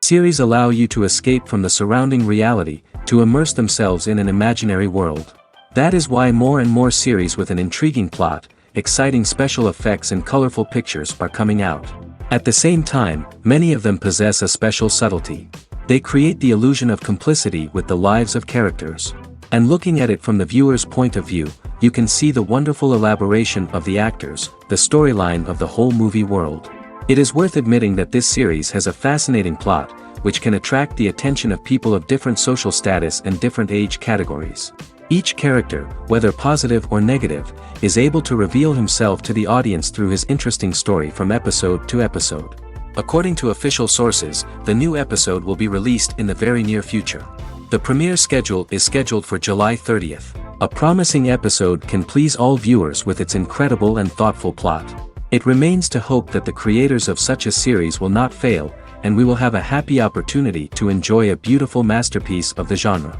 Series allow you to escape from the surrounding reality, to immerse themselves in an imaginary world. That is why more and more series with an intriguing plot, exciting special effects and colorful pictures are coming out. At the same time, many of them possess a special subtlety. They create the illusion of complicity with the lives of characters. And looking at it from the viewer's point of view, you can see the wonderful elaboration of the actors, the storyline of the whole movie world. It is worth admitting that this series has a fascinating plot, which can attract the attention of people of different social status and different age categories. Each character, whether positive or negative, is able to reveal himself to the audience through his interesting story from episode to episode. According to official sources, the new episode will be released in the very near future. The premiere schedule is scheduled for July 30th. A promising episode can please all viewers with its incredible and thoughtful plot. It remains to hope that the creators of such a series will not fail, and we will have a happy opportunity to enjoy a beautiful masterpiece of the genre.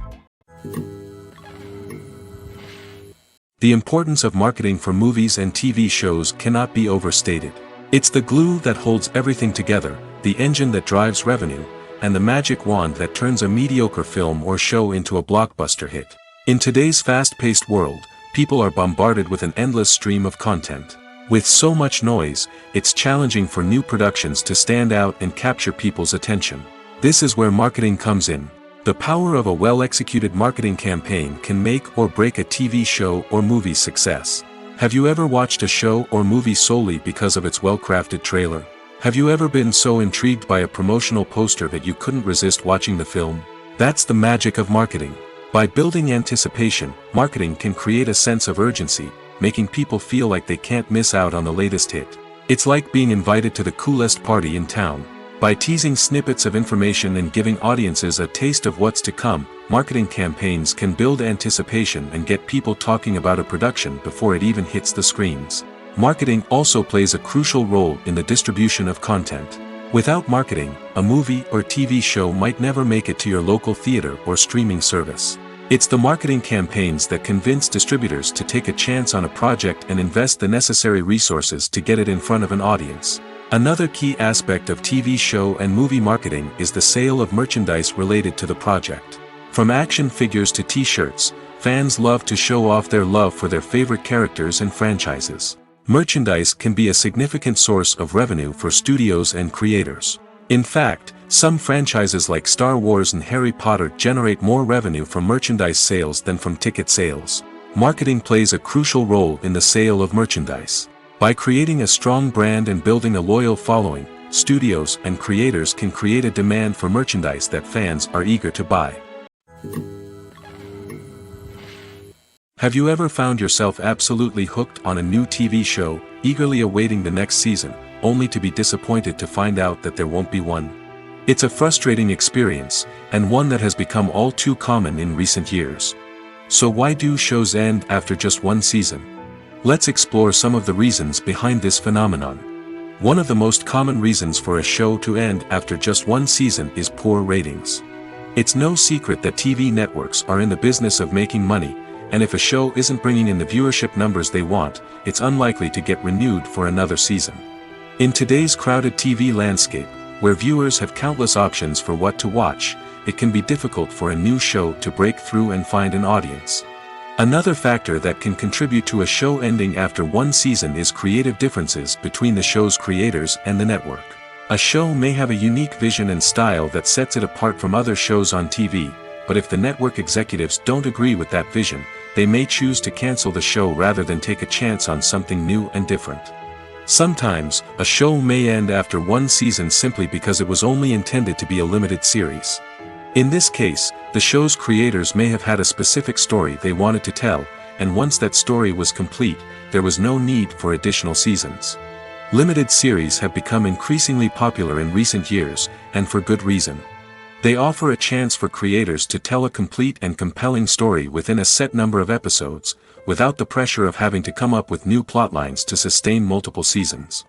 The importance of marketing for movies and TV shows cannot be overstated. It's the glue that holds everything together, the engine that drives revenue, and the magic wand that turns a mediocre film or show into a blockbuster hit. In today's fast-paced world, people are bombarded with an endless stream of content. With so much noise, it's challenging for new productions to stand out and capture people's attention. This is where marketing comes in. The power of a well-executed marketing campaign can make or break a TV show or movie's success. Have you ever watched a show or movie solely because of its well-crafted trailer? Have you ever been so intrigued by a promotional poster that you couldn't resist watching the film? That's the magic of marketing. By building anticipation, marketing can create a sense of urgency, making people feel like they can't miss out on the latest hit. It's like being invited to the coolest party in town. By teasing snippets of information and giving audiences a taste of what's to come, marketing campaigns can build anticipation and get people talking about a production before it even hits the screens. Marketing also plays a crucial role in the distribution of content. Without marketing, a movie or TV show might never make it to your local theater or streaming service. It's the marketing campaigns that convince distributors to take a chance on a project and invest the necessary resources to get it in front of an audience. Another key aspect of TV show and movie marketing is the sale of merchandise related to the project. From action figures to t-shirts, fans love to show off their love for their favorite characters and franchises. Merchandise can be a significant source of revenue for studios and creators. In fact, some franchises like Star Wars and Harry Potter generate more revenue from merchandise sales than from ticket sales. Marketing plays a crucial role in the sale of merchandise. By creating a strong brand and building a loyal following, studios and creators can create a demand for merchandise that fans are eager to buy. Have you ever found yourself absolutely hooked on a new TV show, eagerly awaiting the next season, only to be disappointed to find out that there won't be one? It's a frustrating experience, and one that has become all too common in recent years. So why do shows end after just one season? Let's explore some of the reasons behind this phenomenon. One of the most common reasons for a show to end after just one season is poor ratings. It's no secret that TV networks are in the business of making money, and if a show isn't bringing in the viewership numbers they want, it's unlikely to get renewed for another season. In today's crowded TV landscape, where viewers have countless options for what to watch, it can be difficult for a new show to break through and find an audience. Another factor that can contribute to a show ending after one season is creative differences between the show's creators and the network. A show may have a unique vision and style that sets it apart from other shows on TV, but if the network executives don't agree with that vision, they may choose to cancel the show rather than take a chance on something new and different. Sometimes, a show may end after one season simply because it was only intended to be a limited series. In this case, the show's creators may have had a specific story they wanted to tell, and once that story was complete, there was no need for additional seasons. Limited series have become increasingly popular in recent years, and for good reason. They offer a chance for creators to tell a complete and compelling story within a set number of episodes, without the pressure of having to come up with new plotlines to sustain multiple seasons.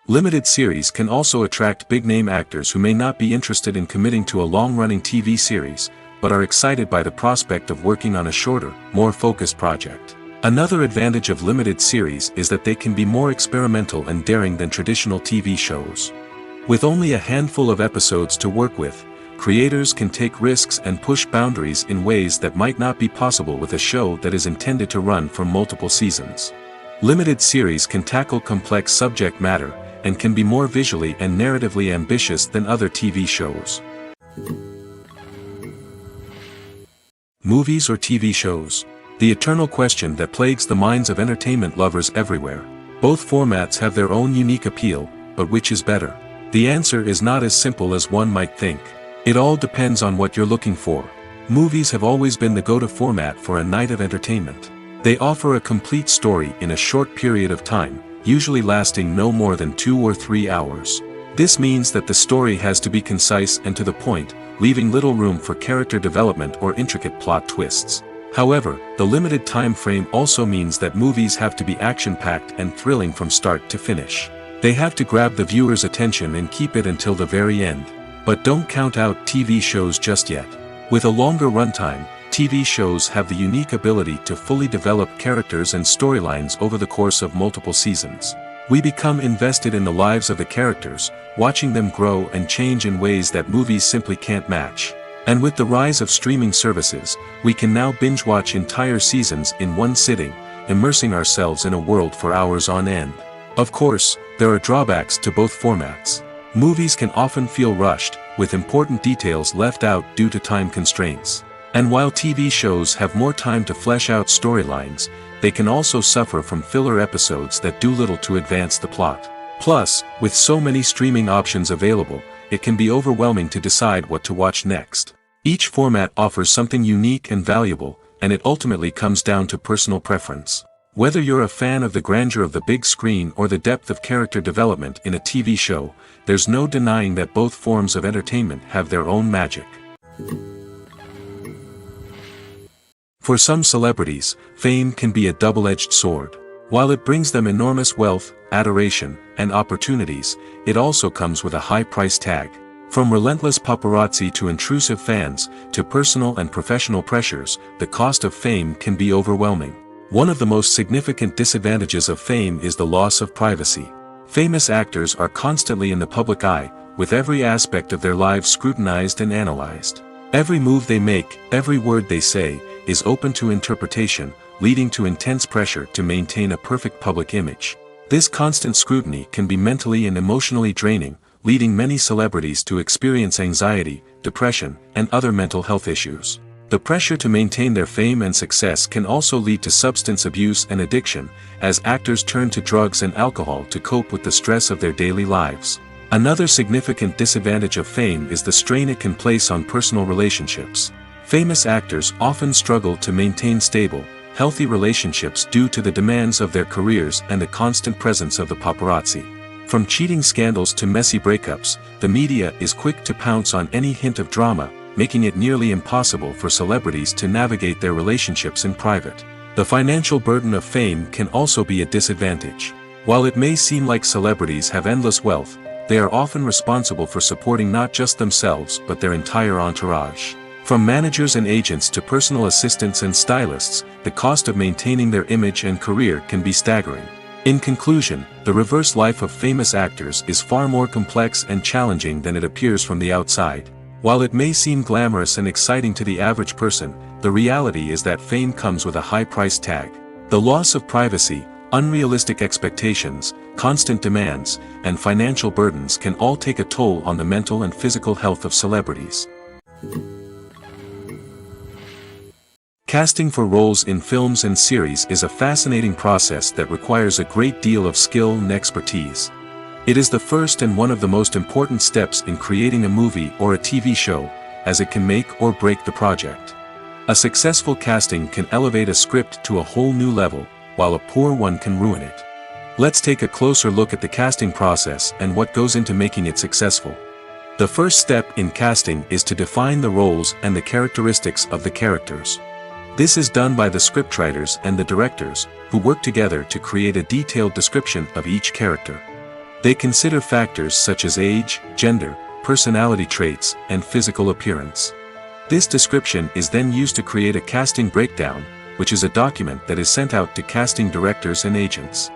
Limited series can also attract big-name actors who may not be interested in committing to a long-running TV series, but are excited by the prospect of working on a shorter, more focused project. Another advantage of limited series is that they can be more experimental and daring than traditional TV shows. With only a handful of episodes to work with, creators can take risks and push boundaries in ways that might not be possible with a show that is intended to run for multiple seasons. Limited series can tackle complex subject matter, and can be more visually and narratively ambitious than other TV shows. Movies or TV shows? The eternal question that plagues the minds of entertainment lovers everywhere. Both formats have their own unique appeal, but which is better? The answer is not as simple as one might think. It all depends on what you're looking for. Movies have always been the go-to format for a night of entertainment. They offer a complete story in a short period of time, usually lasting no more than 2 or 3 hours. This means that the story has to be concise and to the point, leaving little room for character development or intricate plot twists. However, the limited time frame also means that movies have to be action-packed and thrilling from start to finish. They have to grab the viewer's attention and keep it until the very end. But don't count out TV shows just yet. With a longer runtime, TV shows have the unique ability to fully develop characters and storylines over the course of multiple seasons. We become invested in the lives of the characters, watching them grow and change in ways that movies simply can't match. And with the rise of streaming services, we can now binge-watch entire seasons in one sitting, immersing ourselves in a world for hours on end. Of course, there are drawbacks to both formats. Movies can often feel rushed, with important details left out due to time constraints. And while TV shows have more time to flesh out storylines, they can also suffer from filler episodes that do little to advance the plot. Plus, with so many streaming options available, it can be overwhelming to decide what to watch next. Each format offers something unique and valuable, and it ultimately comes down to personal preference. Whether you're a fan of the grandeur of the big screen or the depth of character development in a TV show, there's no denying that both forms of entertainment have their own magic. For some celebrities, fame can be a double-edged sword. While it brings them enormous wealth, adoration, and opportunities, it also comes with a high price tag. From relentless paparazzi to intrusive fans, to personal and professional pressures, the cost of fame can be overwhelming. One of the most significant disadvantages of fame is the loss of privacy. Famous actors are constantly in the public eye, with every aspect of their lives scrutinized and analyzed. Every move they make, every word they say, is open to interpretation, leading to intense pressure to maintain a perfect public image. This constant scrutiny can be mentally and emotionally draining, leading many celebrities to experience anxiety, depression, and other mental health issues. The pressure to maintain their fame and success can also lead to substance abuse and addiction, as actors turn to drugs and alcohol to cope with the stress of their daily lives. Another significant disadvantage of fame is the strain it can place on personal relationships. Famous actors often struggle to maintain stable, healthy relationships due to the demands of their careers and the constant presence of the paparazzi. From cheating scandals to messy breakups, the media is quick to pounce on any hint of drama, making it nearly impossible for celebrities to navigate their relationships in private. The financial burden of fame can also be a disadvantage. While it may seem like celebrities have endless wealth, they are often responsible for supporting not just themselves but their entire entourage. From managers and agents to personal assistants and stylists, the cost of maintaining their image and career can be staggering. In conclusion, the reverse life of famous actors is far more complex and challenging than it appears from the outside. While it may seem glamorous and exciting to the average person, the reality is that fame comes with a high price tag. The loss of privacy, unrealistic expectations, constant demands, and financial burdens can all take a toll on the mental and physical health of celebrities. Casting for roles in films and series is a fascinating process that requires a great deal of skill and expertise. It is the first and one of the most important steps in creating a movie or a TV show, as it can make or break the project. A successful casting can elevate a script to a whole new level, while a poor one can ruin it. Let's take a closer look at the casting process and what goes into making it successful. The first step in casting is to define the roles and the characteristics of the characters. This is done by the scriptwriters and the directors, who work together to create a detailed description of each character. They consider factors such as age, gender, personality traits, and physical appearance. This description is then used to create a casting breakdown, which is a document that is sent out to casting directors and agents.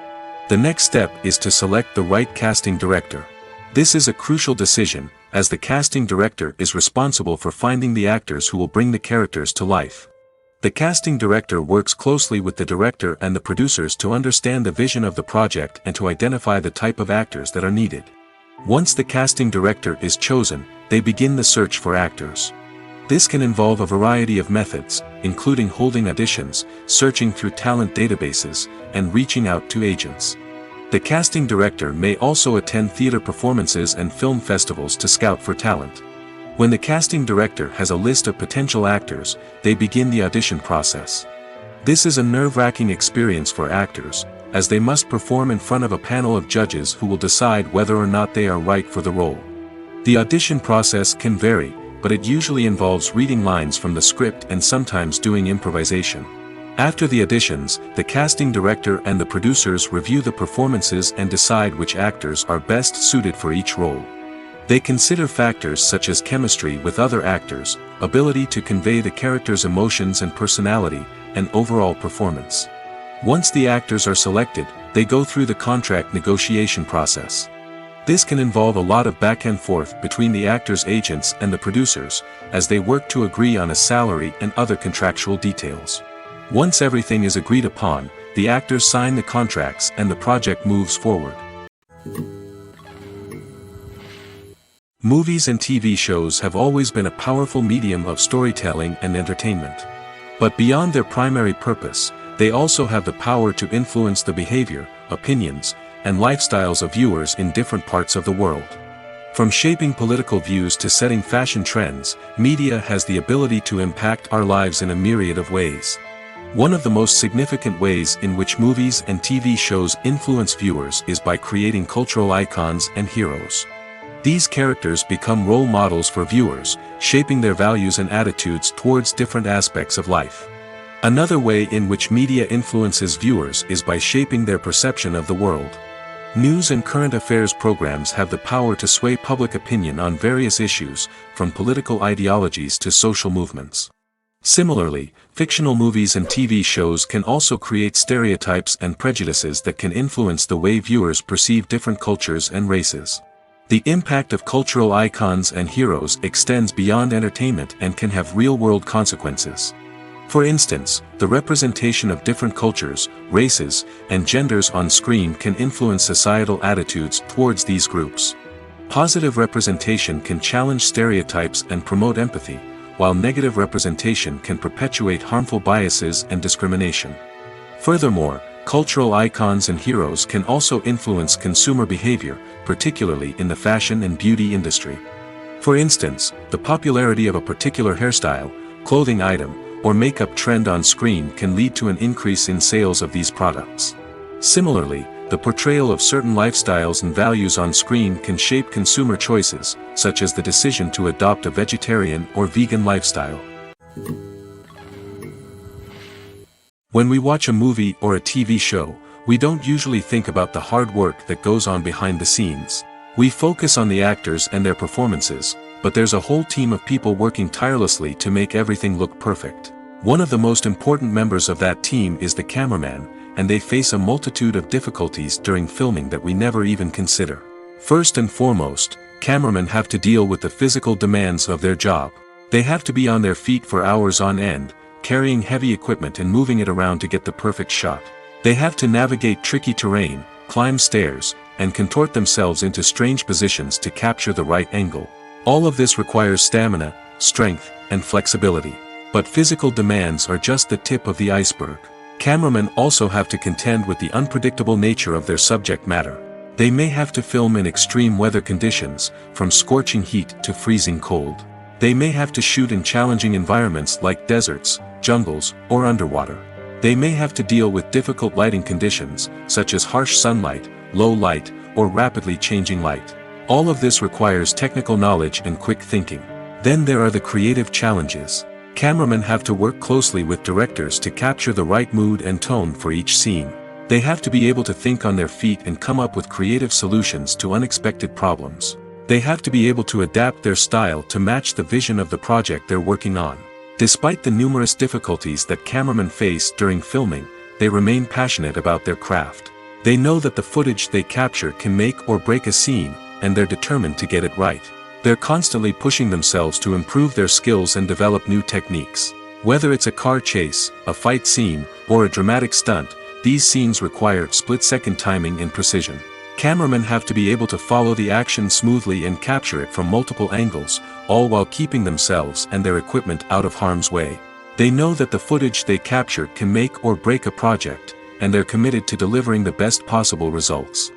The next step is to select the right casting director. This is a crucial decision, as the casting director is responsible for finding the actors who will bring the characters to life. The casting director works closely with the director and the producers to understand the vision of the project and to identify the type of actors that are needed. Once the casting director is chosen, they begin the search for actors. This can involve a variety of methods, including holding auditions, searching through talent databases, and reaching out to agents. The casting director may also attend theater performances and film festivals to scout for talent. When the casting director has a list of potential actors, they begin the audition process. This is a nerve-wracking experience for actors, as they must perform in front of a panel of judges who will decide whether or not they are right for the role. The audition process can vary, but it usually involves reading lines from the script and sometimes doing improvisation. After the auditions, the casting director and the producers review the performances and decide which actors are best suited for each role. They consider factors such as chemistry with other actors, ability to convey the character's emotions and personality, and overall performance. Once the actors are selected, they go through the contract negotiation process. This can involve a lot of back and forth between the actors' agents and the producers, as they work to agree on a salary and other contractual details. Once everything is agreed upon, the actors sign the contracts and the project moves forward. Movies and TV shows have always been a powerful medium of storytelling and entertainment. But beyond their primary purpose, they also have the power to influence the behavior, opinions, and lifestyles of viewers in different parts of the world. From shaping political views to setting fashion trends, media has the ability to impact our lives in a myriad of ways. One of the most significant ways in which movies and TV shows influence viewers is by creating cultural icons and heroes. These characters become role models for viewers, shaping their values and attitudes towards different aspects of life. Another way in which media influences viewers is by shaping their perception of the world. News and current affairs programs have the power to sway public opinion on various issues, from political ideologies to social movements. Similarly, fictional movies and TV shows can also create stereotypes and prejudices that can influence the way viewers perceive different cultures and races. The impact of cultural icons and heroes extends beyond entertainment and can have real-world consequences. For instance, the representation of different cultures, races, and genders on screen can influence societal attitudes towards these groups. Positive representation can challenge stereotypes and promote empathy, while negative representation can perpetuate harmful biases and discrimination. Furthermore, cultural icons and heroes can also influence consumer behavior, particularly in the fashion and beauty industry. For instance, the popularity of a particular hairstyle, clothing item, or makeup trend on screen can lead to an increase in sales of these products. Similarly, the portrayal of certain lifestyles and values on screen can shape consumer choices, such as the decision to adopt a vegetarian or vegan lifestyle. When we watch a movie or a TV show, we don't usually think about the hard work that goes on behind the scenes. We focus on the actors and their performances, but there's a whole team of people working tirelessly to make everything look perfect. One of the most important members of that team is the cameraman, and they face a multitude of difficulties during filming that we never even consider. First and foremost, cameramen have to deal with the physical demands of their job. They have to be on their feet for hours on end, carrying heavy equipment and moving it around to get the perfect shot. They have to navigate tricky terrain, climb stairs, and contort themselves into strange positions to capture the right angle. All of this requires stamina, strength, and flexibility. But physical demands are just the tip of the iceberg. Cameramen also have to contend with the unpredictable nature of their subject matter. They may have to film in extreme weather conditions, from scorching heat to freezing cold. They may have to shoot in challenging environments like deserts, jungles, or underwater. They may have to deal with difficult lighting conditions, such as harsh sunlight, low light, or rapidly changing light. All of this requires technical knowledge and quick thinking. Then there are the creative challenges. Cameramen have to work closely with directors to capture the right mood and tone for each scene. They have to be able to think on their feet and come up with creative solutions to unexpected problems. They have to be able to adapt their style to match the vision of the project they're working on. Despite the numerous difficulties that cameramen face during filming, they remain passionate about their craft. They know that the footage they capture can make or break a scene, and they're determined to get it right. They're constantly pushing themselves to improve their skills and develop new techniques. Whether it's a car chase, a fight scene, or a dramatic stunt, these scenes require split-second timing and precision. Cameramen have to be able to follow the action smoothly and capture it from multiple angles, all while keeping themselves and their equipment out of harm's way. They know that the footage they capture can make or break a project, and they're committed to delivering the best possible results.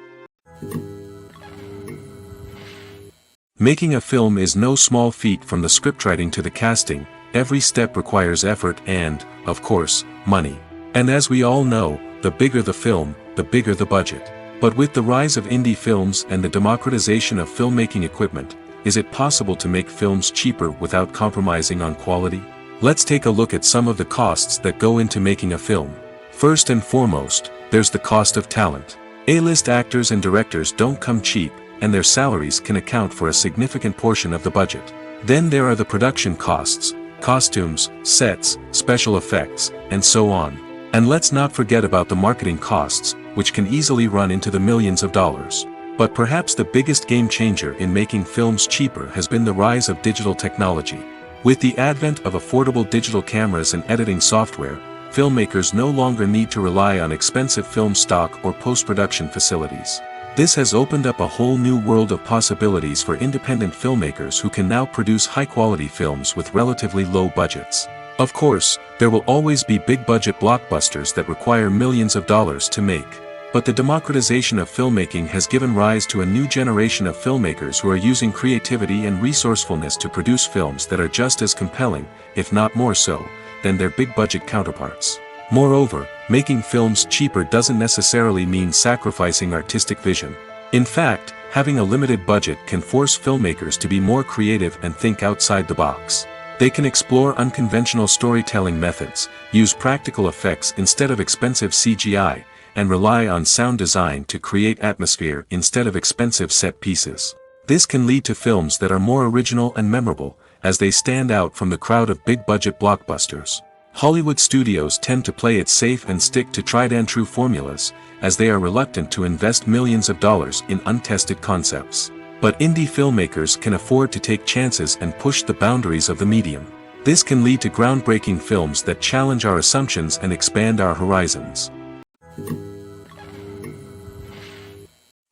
Making a film is no small feat. From the scriptwriting to the casting, every step requires effort and, of course, money. And as we all know, the bigger the film, the bigger the budget. But with the rise of indie films and the democratization of filmmaking equipment, is it possible to make films cheaper without compromising on quality? Let's take a look at some of the costs that go into making a film. First and foremost, there's the cost of talent. A-list actors and directors don't come cheap, and their salaries can account for a significant portion of the budget. Then there are the production costs, costumes, sets, special effects, and so on. And let's not forget about the marketing costs, which can easily run into the millions of dollars. But perhaps the biggest game changer in making films cheaper has been the rise of digital technology. With the advent of affordable digital cameras and editing software, filmmakers no longer need to rely on expensive film stock or post-production facilities. This has opened up a whole new world of possibilities for independent filmmakers who can now produce high-quality films with relatively low budgets. Of course, there will always be big-budget blockbusters that require millions of dollars to make. But the democratization of filmmaking has given rise to a new generation of filmmakers who are using creativity and resourcefulness to produce films that are just as compelling, if not more so, than their big-budget counterparts. Moreover, making films cheaper doesn't necessarily mean sacrificing artistic vision. In fact, having a limited budget can force filmmakers to be more creative and think outside the box. They can explore unconventional storytelling methods, use practical effects instead of expensive CGI, and rely on sound design to create atmosphere instead of expensive set pieces. This can lead to films that are more original and memorable, as they stand out from the crowd of big-budget blockbusters. Hollywood studios tend to play it safe and stick to tried-and-true formulas, as they are reluctant to invest millions of dollars in untested concepts. But indie filmmakers can afford to take chances and push the boundaries of the medium. This can lead to groundbreaking films that challenge our assumptions and expand our horizons.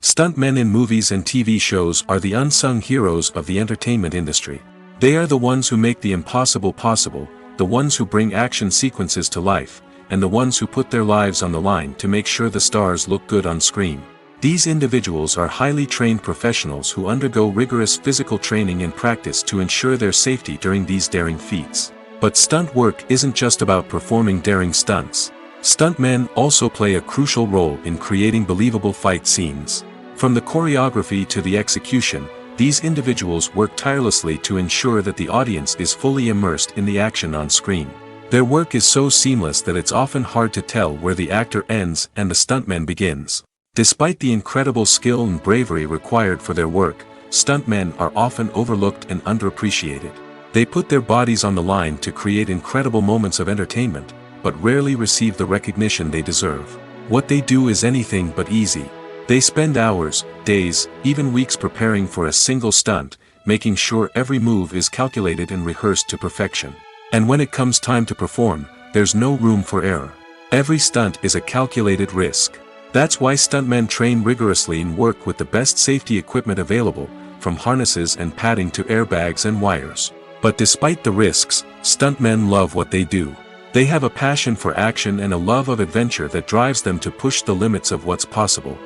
Stuntmen in movies and TV shows are the unsung heroes of the entertainment industry. They are the ones who make the impossible possible, the ones who bring action sequences to life, and the ones who put their lives on the line to make sure the stars look good on screen. These individuals are highly trained professionals who undergo rigorous physical training and practice to ensure their safety during these daring feats. But stunt work isn't just about performing daring stunts. Stuntmen also play a crucial role in creating believable fight scenes. From the choreography to the execution, these individuals work tirelessly to ensure that the audience is fully immersed in the action on screen. Their work is so seamless that it's often hard to tell where the actor ends and the stuntman begins. Despite the incredible skill and bravery required for their work, stuntmen are often overlooked and underappreciated. They put their bodies on the line to create incredible moments of entertainment, but rarely receive the recognition they deserve. What they do is anything but easy. They spend hours, days, even weeks preparing for a single stunt, making sure every move is calculated and rehearsed to perfection. And when it comes time to perform, there's no room for error. Every stunt is a calculated risk. That's why stuntmen train rigorously and work with the best safety equipment available, from harnesses and padding to airbags and wires. But despite the risks, stuntmen love what they do. They have a passion for action and a love of adventure that drives them to push the limits of what's possible.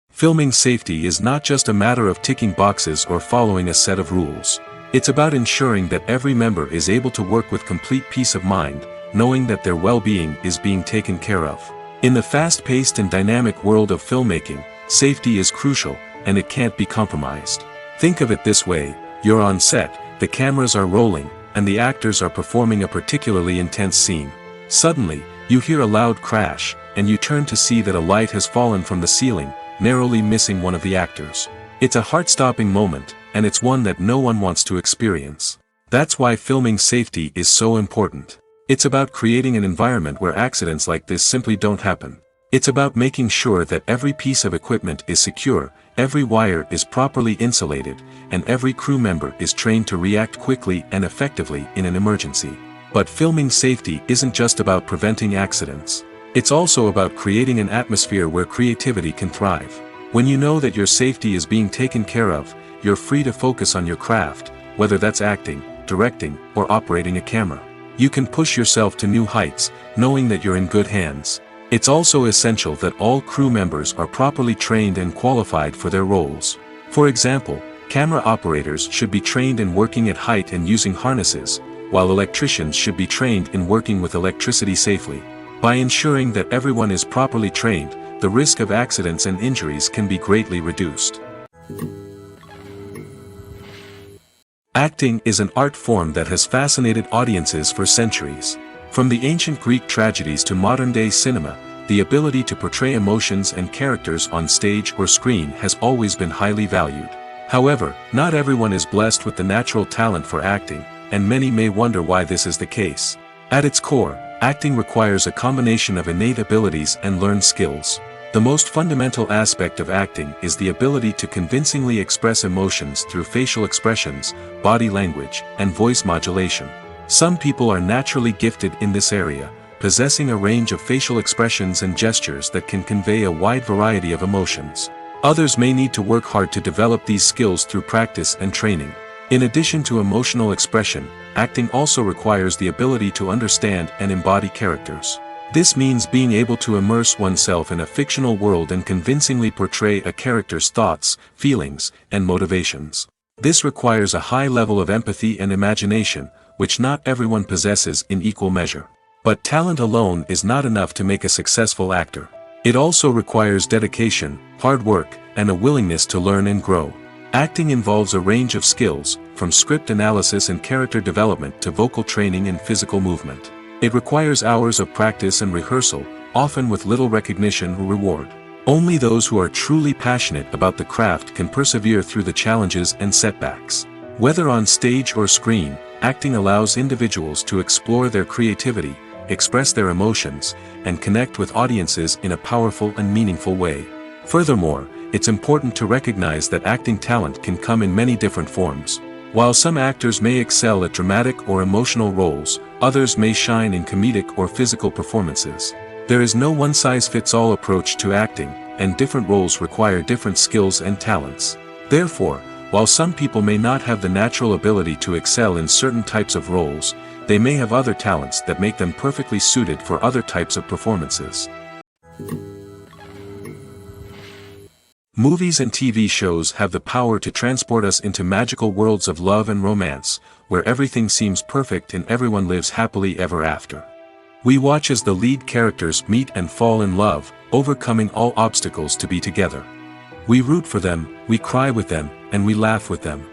Filming safety is not just a matter of ticking boxes or following a set of rules. It's about ensuring that every member is able to work with complete peace of mind, knowing that their well-being is being taken care of. In the fast-paced and dynamic world of filmmaking, safety is crucial, and it can't be compromised. Think of it this way: you're on set, the cameras are rolling, and the actors are performing a particularly intense scene. Suddenly, you hear a loud crash, and you turn to see that a light has fallen from the ceiling, narrowly missing one of the actors. It's a heart-stopping moment, and it's one that no one wants to experience. That's why filming safety is so important. It's about creating an environment where accidents like this simply don't happen. It's about making sure that every piece of equipment is secure, every wire is properly insulated, and every crew member is trained to react quickly and effectively in an emergency. But filming safety isn't just about preventing accidents. It's also about creating an atmosphere where creativity can thrive. When you know that your safety is being taken care of, you're free to focus on your craft, whether that's acting, directing, or operating a camera. You can push yourself to new heights, knowing that you're in good hands. It's also essential that all crew members are properly trained and qualified for their roles. For example, camera operators should be trained in working at height and using harnesses, while electricians should be trained in working with electricity safely. By ensuring that everyone is properly trained, the risk of accidents and injuries can be greatly reduced. Acting is an art form that has fascinated audiences for centuries. From the ancient Greek tragedies to modern-day cinema, the ability to portray emotions and characters on stage or screen has always been highly valued. However, not everyone is blessed with the natural talent for acting, and many may wonder why this is the case. At its core, acting requires a combination of innate abilities and learned skills. The most fundamental aspect of acting is the ability to convincingly express emotions through facial expressions, body language, and voice modulation. Some people are naturally gifted in this area, possessing a range of facial expressions and gestures that can convey a wide variety of emotions. Others may need to work hard to develop these skills through practice and training. In addition to emotional expression, acting also requires the ability to understand and embody characters. This means being able to immerse oneself in a fictional world and convincingly portray a character's thoughts, feelings, and motivations. This requires a high level of empathy and imagination, which not everyone possesses in equal measure. But talent alone is not enough to make a successful actor. It also requires dedication, hard work, and a willingness to learn and grow. Acting involves a range of skills, from script analysis and character development to vocal training and physical movement. It requires hours of practice and rehearsal, often with little recognition or reward. Only those who are truly passionate about the craft can persevere through the challenges and setbacks. Whether on stage or screen, acting allows individuals to explore their creativity, express their emotions, and connect with audiences in a powerful and meaningful way. Furthermore, it's important to recognize that acting talent can come in many different forms. While some actors may excel at dramatic or emotional roles, others may shine in comedic or physical performances. There is no one-size-fits-all approach to acting, and different roles require different skills and talents. Therefore, while some people may not have the natural ability to excel in certain types of roles, they may have other talents that make them perfectly suited for other types of performances. Movies and TV shows have the power to transport us into magical worlds of love and romance, where everything seems perfect and everyone lives happily ever after. We watch as the lead characters meet and fall in love, overcoming all obstacles to be together. We root for them, we cry with them, and we laugh with them.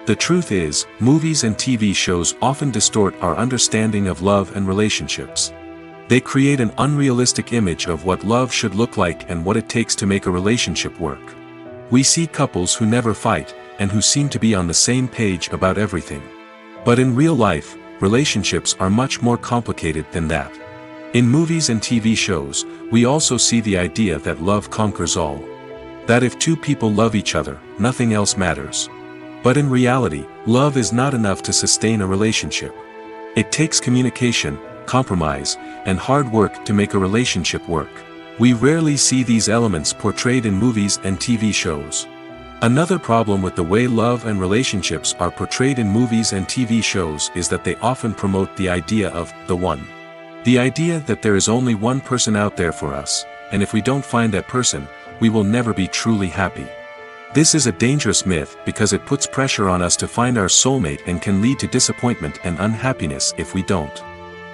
The truth is, movies and TV shows often distort our understanding of love and relationships. They create an unrealistic image of what love should look like and what it takes to make a relationship work. We see couples who never fight, and who seem to be on the same page about everything. But in real life, relationships are much more complicated than that. In movies and TV shows, we also see the idea that love conquers all. That if two people love each other, nothing else matters. But in reality, love is not enough to sustain a relationship. It takes communication, compromise, and hard work to make a relationship work. We rarely see these elements portrayed in movies and TV shows. Another problem with the way love and relationships are portrayed in movies and TV shows is that they often promote the idea of the one. The idea that there is only one person out there for us, and if we don't find that person, we will never be truly happy. This is a dangerous myth because it puts pressure on us to find our soulmate and can lead to disappointment and unhappiness if we don't.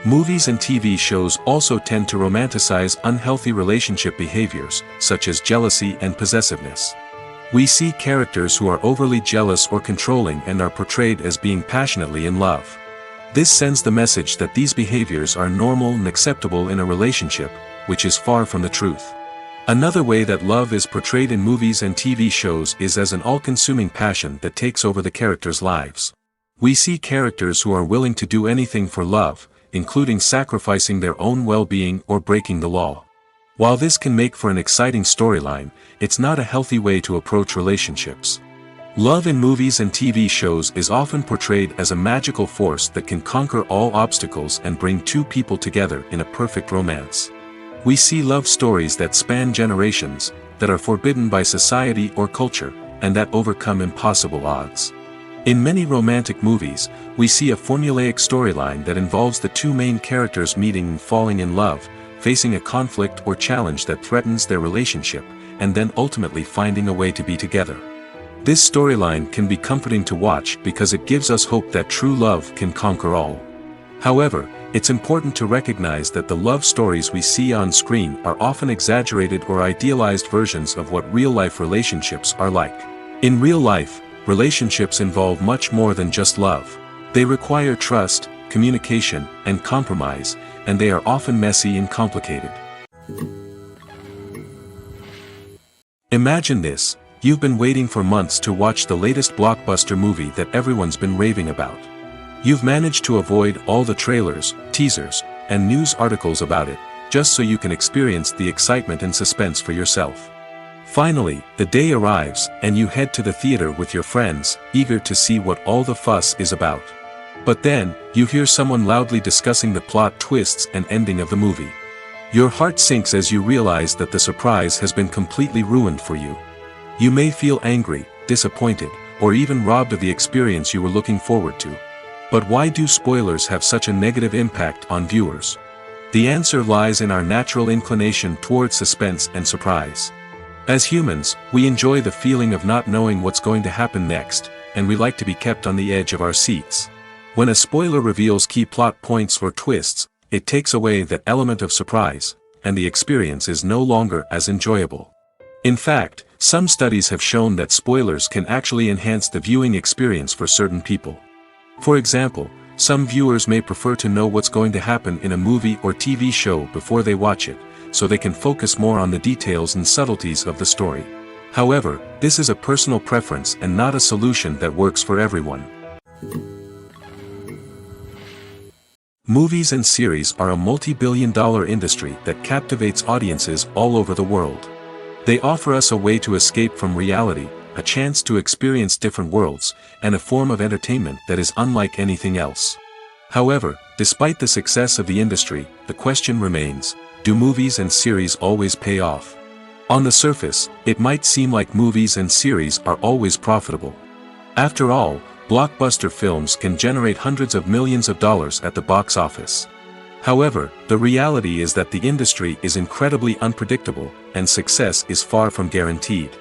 Movies and TV shows also tend to romanticize unhealthy relationship behaviors, such as jealousy and possessiveness. We see characters who are overly jealous or controlling and are portrayed as being passionately in love. This sends the message that these behaviors are normal and acceptable in a relationship, which is far from the truth. Another way that love is portrayed in movies and TV shows is as an all-consuming passion that takes over the characters' lives. We see characters who are willing to do anything for love, including sacrificing their own well-being or breaking the law. While this can make for an exciting storyline, it's not a healthy way to approach relationships. Love in movies and TV shows is often portrayed as a magical force that can conquer all obstacles and bring two people together in a perfect romance. We see love stories that span generations, that are forbidden by society or culture, and that overcome impossible odds. In many romantic movies, we see a formulaic storyline that involves the two main characters meeting and falling in love, facing a conflict or challenge that threatens their relationship, and then ultimately finding a way to be together. This storyline can be comforting to watch because it gives us hope that true love can conquer all. However, it's important to recognize that the love stories we see on screen are often exaggerated or idealized versions of what real-life relationships are like. In real life, relationships involve much more than just love. They require trust, communication, and compromise, and they are often messy and complicated. Imagine this: you've been waiting for months to watch the latest blockbuster movie that everyone's been raving about. You've managed to avoid all the trailers, teasers, and news articles about it, just so you can experience the excitement and suspense for yourself. Finally, the day arrives, and you head to the theater with your friends, eager to see what all the fuss is about. But then, you hear someone loudly discussing the plot twists and ending of the movie. Your heart sinks as you realize that the surprise has been completely ruined for you. You may feel angry, disappointed, or even robbed of the experience you were looking forward to. But why do spoilers have such a negative impact on viewers? The answer lies in our natural inclination toward suspense and surprise. As humans, we enjoy the feeling of not knowing what's going to happen next, and we like to be kept on the edge of our seats. When a spoiler reveals key plot points or twists, it takes away that element of surprise, and the experience is no longer as enjoyable. In fact, some studies have shown that spoilers can actually enhance the viewing experience for certain people. For example, some viewers may prefer to know what's going to happen in a movie or TV show before they watch it, so they can focus more on the details and subtleties of the story. However, this is a personal preference and not a solution that works for everyone. Movies and series are a multi-billion-dollar industry that captivates audiences all over the world. They offer us a way to escape from reality, a chance to experience different worlds, and a form of entertainment that is unlike anything else. However, despite the success of the industry, the question remains: do movies and series always pay off? On the surface, it might seem like movies and series are always profitable. After all, blockbuster films can generate hundreds of millions of dollars at the box office. However, the reality is that the industry is incredibly unpredictable, and success is far from guaranteed.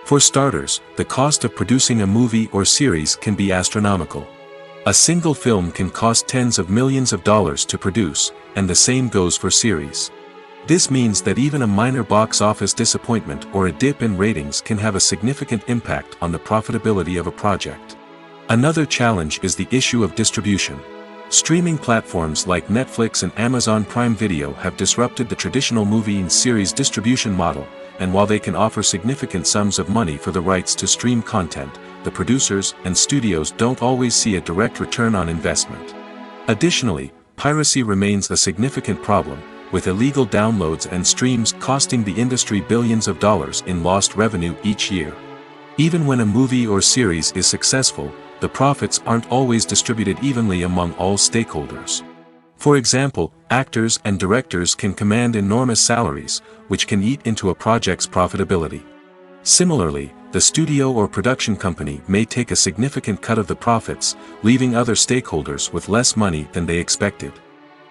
For starters, the cost of producing a movie or series can be astronomical. A single film can cost tens of millions of dollars to produce, and the same goes for series. This means that even a minor box office disappointment or a dip in ratings can have a significant impact on the profitability of a project. Another challenge is the issue of distribution. Streaming platforms like Netflix and Amazon Prime Video have disrupted the traditional movie and series distribution model, and while they can offer significant sums of money for the rights to stream content, the producers and studios don't always see a direct return on investment. Additionally, piracy remains a significant problem, with illegal downloads and streams costing the industry billions of dollars in lost revenue each year. Even when a movie or series is successful, the profits aren't always distributed evenly among all stakeholders. For example, actors and directors can command enormous salaries, which can eat into a project's profitability. Similarly, the studio or production company may take a significant cut of the profits, leaving other stakeholders with less money than they expected.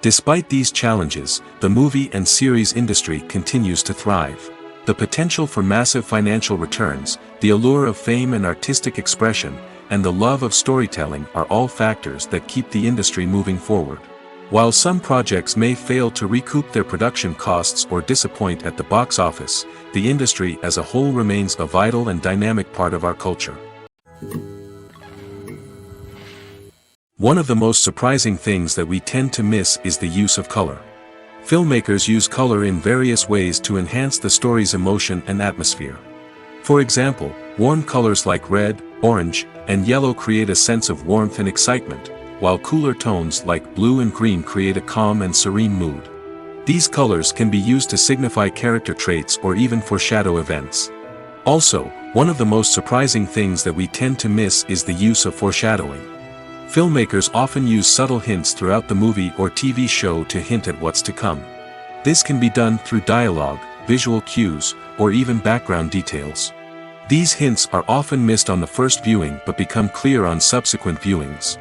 Despite these challenges, the movie and series industry continues to thrive. The potential for massive financial returns, the allure of fame and artistic expression, and the love of storytelling are all factors that keep the industry moving forward. While some projects may fail to recoup their production costs or disappoint at the box office, the industry as a whole remains a vital and dynamic part of our culture. One of the most surprising things that we tend to miss is the use of color. Filmmakers use color in various ways to enhance the story's emotion and atmosphere. For example, warm colors like red, orange, and yellow create a sense of warmth and excitement, while cooler tones like blue and green create a calm and serene mood. These colors can be used to signify character traits or even foreshadow events. Also, one of the most surprising things that we tend to miss is the use of foreshadowing. Filmmakers often use subtle hints throughout the movie or TV show to hint at what's to come. This can be done through dialogue, visual cues, or even background details. These hints are often missed on the first viewing but become clear on subsequent viewings.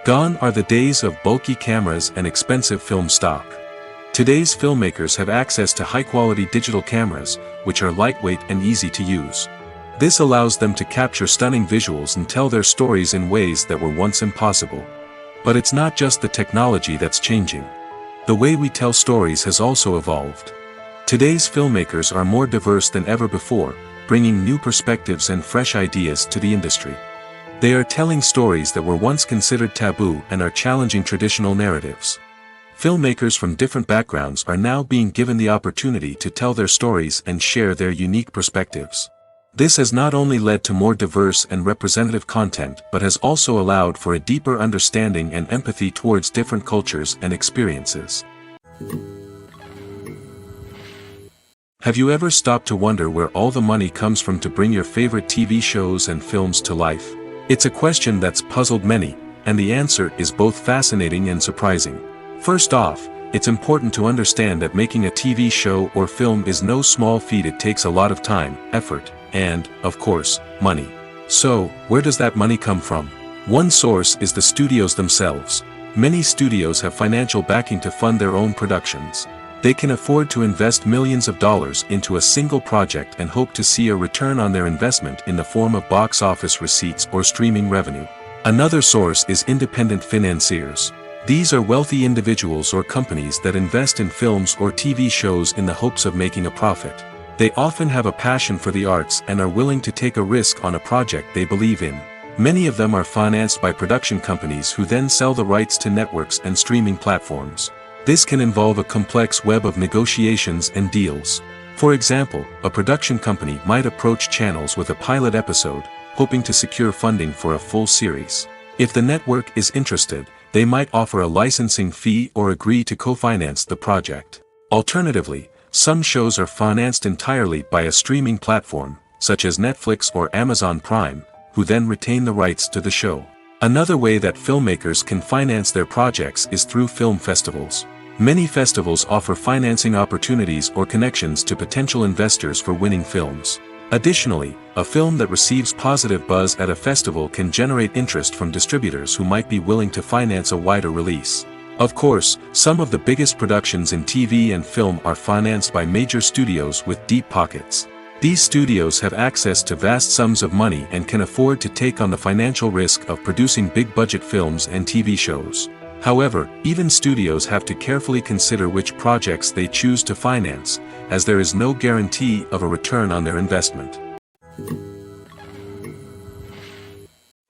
Gone are the days of bulky cameras and expensive film stock. Today's filmmakers have access to high-quality digital cameras, which are lightweight and easy to use. This allows them to capture stunning visuals and tell their stories in ways that were once impossible. But it's not just the technology that's changing. The way we tell stories has also evolved. Today's filmmakers are more diverse than ever before, bringing new perspectives and fresh ideas to the industry. They are telling stories that were once considered taboo and are challenging traditional narratives. Filmmakers from different backgrounds are now being given the opportunity to tell their stories and share their unique perspectives. This has not only led to more diverse and representative content but has also allowed for a deeper understanding and empathy towards different cultures and experiences. Have you ever stopped to wonder where all the money comes from to bring your favorite TV shows and films to life? It's a question that's puzzled many, and the answer is both fascinating and surprising. First off, it's important to understand that making a TV show or film is no small feat. It takes a lot of time, effort, and, of course, money. So, where does that money come from? One source is the studios themselves. Many studios have financial backing to fund their own productions. They can afford to invest millions of dollars into a single project and hope to see a return on their investment in the form of box office receipts or streaming revenue. Another source is independent financiers. These are wealthy individuals or companies that invest in films or TV shows in the hopes of making a profit. They often have a passion for the arts and are willing to take a risk on a project they believe in. Many of them are financed by production companies who then sell the rights to networks and streaming platforms. This can involve a complex web of negotiations and deals. For example, a production company might approach channels with a pilot episode, hoping to secure funding for a full series. If the network is interested, they might offer a licensing fee or agree to co-finance the project. Alternatively, some shows are financed entirely by a streaming platform, such as Netflix or Amazon Prime, who then retain the rights to the show. Another way that filmmakers can finance their projects is through film festivals. Many festivals offer financing opportunities or connections to potential investors for winning films. Additionally, a film that receives positive buzz at a festival can generate interest from distributors who might be willing to finance a wider release. Of course, some of the biggest productions in TV and film are financed by major studios with deep pockets. These studios have access to vast sums of money and can afford to take on the financial risk of producing big-budget films and TV shows. However, even studios have to carefully consider which projects they choose to finance, as there is no guarantee of a return on their investment.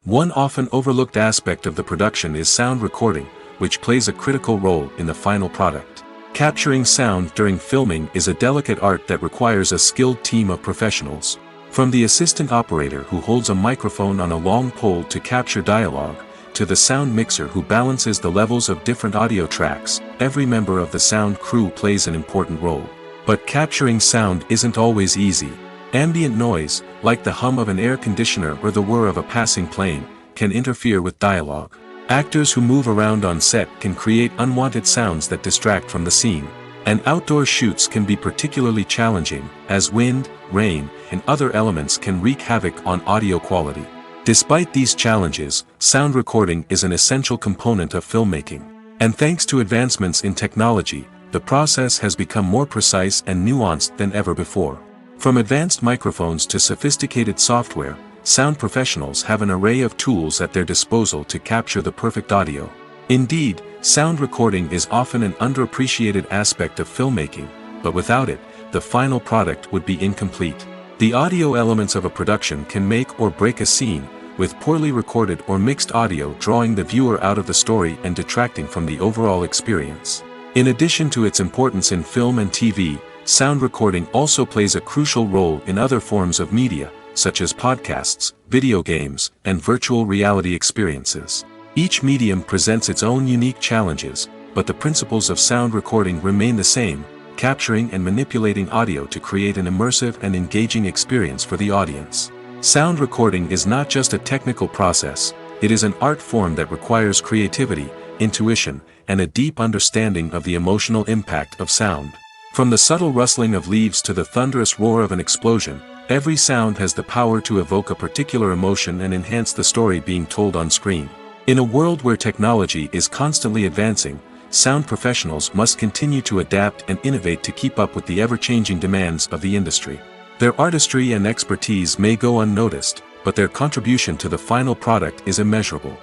One often overlooked aspect of the production is sound recording, which plays a critical role in the final product. Capturing sound during filming is a delicate art that requires a skilled team of professionals. From the assistant operator who holds a microphone on a long pole to capture dialogue, to the sound mixer who balances the levels of different audio tracks, every member of the sound crew plays an important role. But capturing sound isn't always easy. Ambient noise, like the hum of an air conditioner or the whir of a passing plane, can interfere with dialogue. Actors who move around on set can create unwanted sounds that distract from the scene. And outdoor shoots can be particularly challenging, as wind, rain, and other elements can wreak havoc on audio quality. Despite these challenges, sound recording is an essential component of filmmaking. And thanks to advancements in technology, the process has become more precise and nuanced than ever before. From advanced microphones to sophisticated software, sound professionals have an array of tools at their disposal to capture the perfect audio. Indeed, sound recording is often an underappreciated aspect of filmmaking, but without it, the final product would be incomplete. The audio elements of a production can make or break a scene, with poorly recorded or mixed audio drawing the viewer out of the story and detracting from the overall experience. In addition to its importance in film and TV, sound recording also plays a crucial role in other forms of media, such as podcasts, video games, and virtual reality experiences. Each medium presents its own unique challenges, but the principles of sound recording remain the same, capturing and manipulating audio to create an immersive and engaging experience for the audience. Sound recording is not just a technical process, it is an art form that requires creativity, intuition, and a deep understanding of the emotional impact of sound. From the subtle rustling of leaves to the thunderous roar of an explosion, every sound has the power to evoke a particular emotion and enhance the story being told on screen. In a world where technology is constantly advancing, sound professionals must continue to adapt and innovate to keep up with the ever-changing demands of the industry. Their artistry and expertise may go unnoticed, but their contribution to the final product is immeasurable.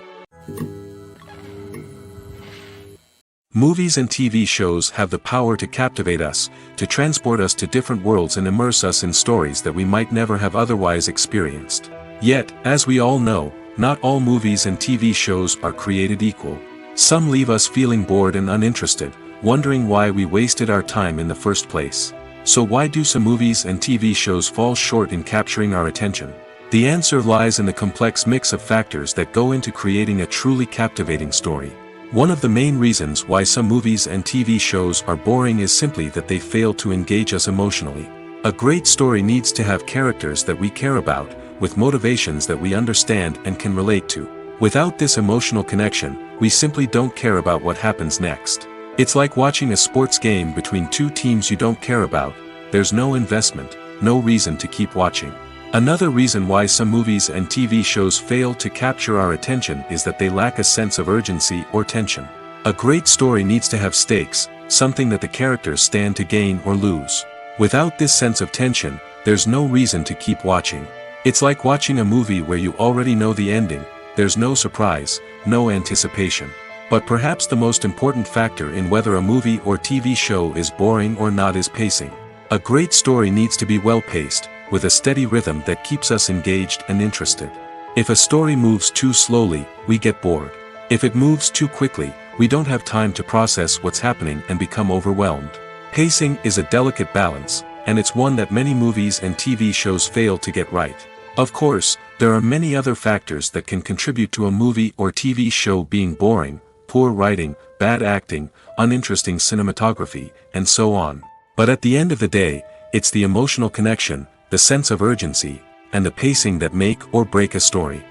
Movies and TV shows have the power to captivate us, to transport us to different worlds and immerse us in stories that we might never have otherwise experienced. Yet, as we all know, not all movies and TV shows are created equal. Some leave us feeling bored and uninterested, wondering why we wasted our time in the first place. So why do some movies and TV shows fall short in capturing our attention? The answer lies in the complex mix of factors that go into creating a truly captivating story. One of the main reasons why some movies and TV shows are boring is simply that they fail to engage us emotionally. A great story needs to have characters that we care about, with motivations that we understand and can relate to. Without this emotional connection, we simply don't care about what happens next. It's like watching a sports game between two teams you don't care about. There's no investment, no reason to keep watching. Another reason why some movies and TV shows fail to capture our attention is that they lack a sense of urgency or tension. A great story needs to have stakes, something that the characters stand to gain or lose. Without this sense of tension, there's no reason to keep watching. It's like watching a movie where you already know the ending. There's no surprise, no anticipation. But perhaps the most important factor in whether a movie or TV show is boring or not is pacing. A great story needs to be well-paced, with a steady rhythm that keeps us engaged and interested. If a story moves too slowly, we get bored. If it moves too quickly, we don't have time to process what's happening and become overwhelmed. Pacing is a delicate balance, and it's one that many movies and TV shows fail to get right. Of course, there are many other factors that can contribute to a movie or TV show being boring: poor writing, bad acting, uninteresting cinematography, and so on. But at the end of the day, it's the emotional connection, the sense of urgency, and the pacing that make or break a story.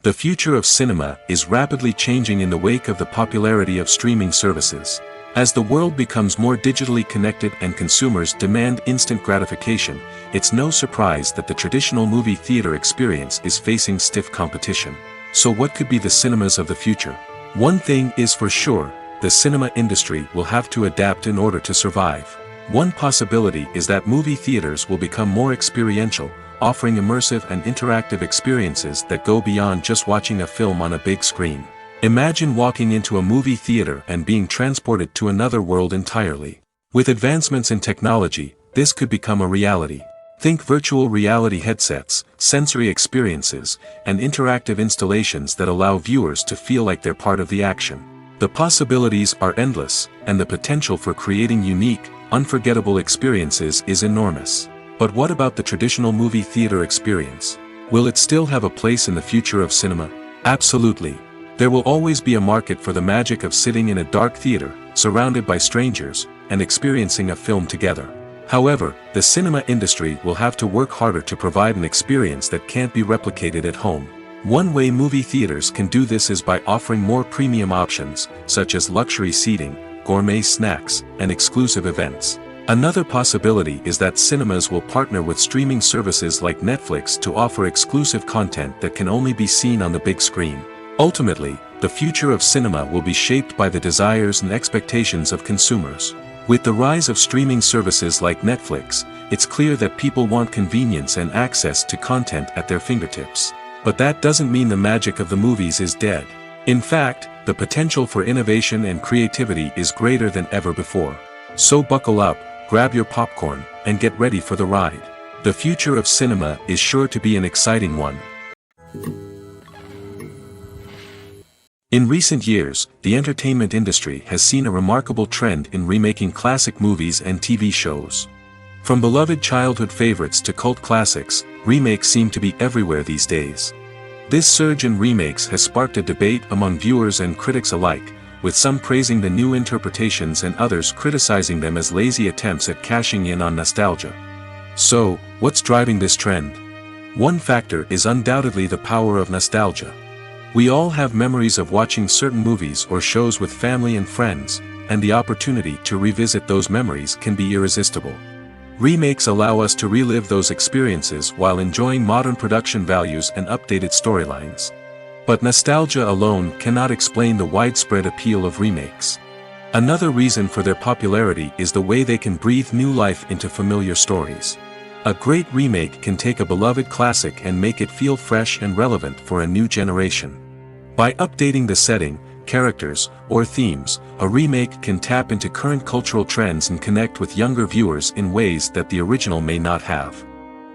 The future of cinema is rapidly changing in the wake of the popularity of streaming services. As the world becomes more digitally connected and consumers demand instant gratification, it's no surprise that the traditional movie theater experience is facing stiff competition. So what could be the cinemas of the future? One thing is for sure, the cinema industry will have to adapt in order to survive. One possibility is that movie theaters will become more experiential, offering immersive and interactive experiences that go beyond just watching a film on a big screen. Imagine walking into a movie theater and being transported to another world entirely. With advancements in technology, this could become a reality. Think virtual reality headsets, sensory experiences, and interactive installations that allow viewers to feel like they're part of the action. The possibilities are endless, and the potential for creating unique, unforgettable experiences is enormous. But what about the traditional movie theater experience? Will it still have a place in the future of cinema? Absolutely. There will always be a market for the magic of sitting in a dark theater, surrounded by strangers, and experiencing a film together. However, the cinema industry will have to work harder to provide an experience that can't be replicated at home. One way movie theaters can do this is by offering more premium options, such as luxury seating, gourmet snacks, and exclusive events. Another possibility is that cinemas will partner with streaming services like Netflix to offer exclusive content that can only be seen on the big screen. Ultimately, the future of cinema will be shaped by the desires and expectations of consumers. With the rise of streaming services like Netflix, it's clear that people want convenience and access to content at their fingertips. But that doesn't mean the magic of the movies is dead. In fact, the potential for innovation and creativity is greater than ever before. So buckle up, grab your popcorn, and get ready for the ride. The future of cinema is sure to be an exciting one. In recent years, the entertainment industry has seen a remarkable trend in remaking classic movies and TV shows. From beloved childhood favorites to cult classics, remakes seem to be everywhere these days. This surge in remakes has sparked a debate among viewers and critics alike, with some praising the new interpretations and others criticizing them as lazy attempts at cashing in on nostalgia. So, what's driving this trend? One factor is undoubtedly the power of nostalgia. We all have memories of watching certain movies or shows with family and friends, and the opportunity to revisit those memories can be irresistible. Remakes allow us to relive those experiences while enjoying modern production values and updated storylines. But nostalgia alone cannot explain the widespread appeal of remakes. Another reason for their popularity is the way they can breathe new life into familiar stories. A great remake can take a beloved classic and make it feel fresh and relevant for a new generation. By updating the setting, characters, or themes, a remake can tap into current cultural trends and connect with younger viewers in ways that the original may not have.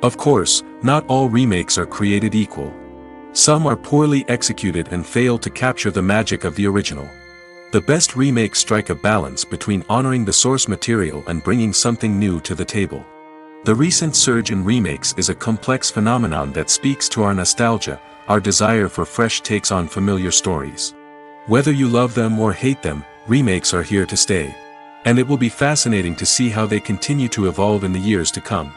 Of course, not all remakes are created equal. Some are poorly executed and fail to capture the magic of the original. The best remakes strike a balance between honoring the source material and bringing something new to the table. The recent surge in remakes is a complex phenomenon that speaks to our nostalgia, our desire for fresh takes on familiar stories. Whether you love them or hate them, remakes are here to stay. And it will be fascinating to see how they continue to evolve in the years to come.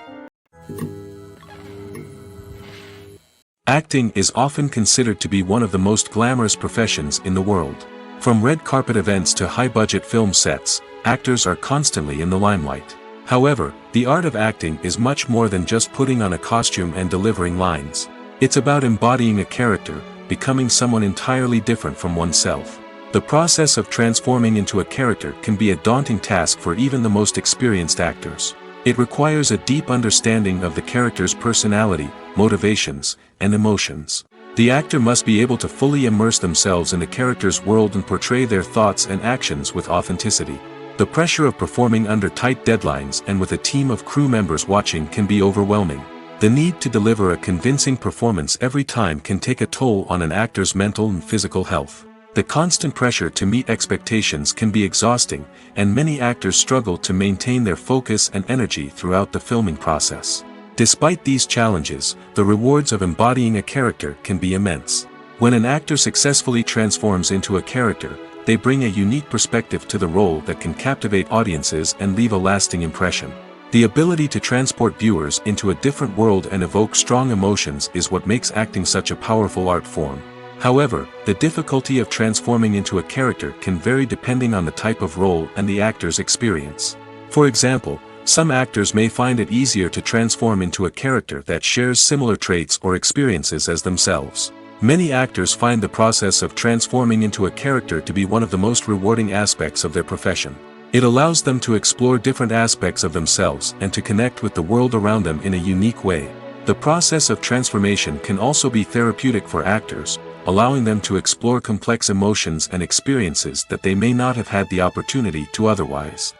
Acting is often considered to be one of the most glamorous professions in the world. From red carpet events to high-budget film sets, actors are constantly in the limelight. However, the art of acting is much more than just putting on a costume and delivering lines. It's about embodying a character, becoming someone entirely different from oneself. The process of transforming into a character can be a daunting task for even the most experienced actors. It requires a deep understanding of the character's personality, motivations, and emotions. The actor must be able to fully immerse themselves in the character's world and portray their thoughts and actions with authenticity. The pressure of performing under tight deadlines and with a team of crew members watching can be overwhelming. The need to deliver a convincing performance every time can take a toll on an actor's mental and physical health. The constant pressure to meet expectations can be exhausting, and many actors struggle to maintain their focus and energy throughout the filming process. Despite these challenges, the rewards of embodying a character can be immense. When an actor successfully transforms into a character, they bring a unique perspective to the role that can captivate audiences and leave a lasting impression. The ability to transport viewers into a different world and evoke strong emotions is what makes acting such a powerful art form. However, the difficulty of transforming into a character can vary depending on the type of role and the actor's experience. For example, some actors may find it easier to transform into a character that shares similar traits or experiences as themselves. Many actors find the process of transforming into a character to be one of the most rewarding aspects of their profession. It allows them to explore different aspects of themselves and to connect with the world around them in a unique way. The process of transformation can also be therapeutic for actors, allowing them to explore complex emotions and experiences that they may not have had the opportunity to otherwise.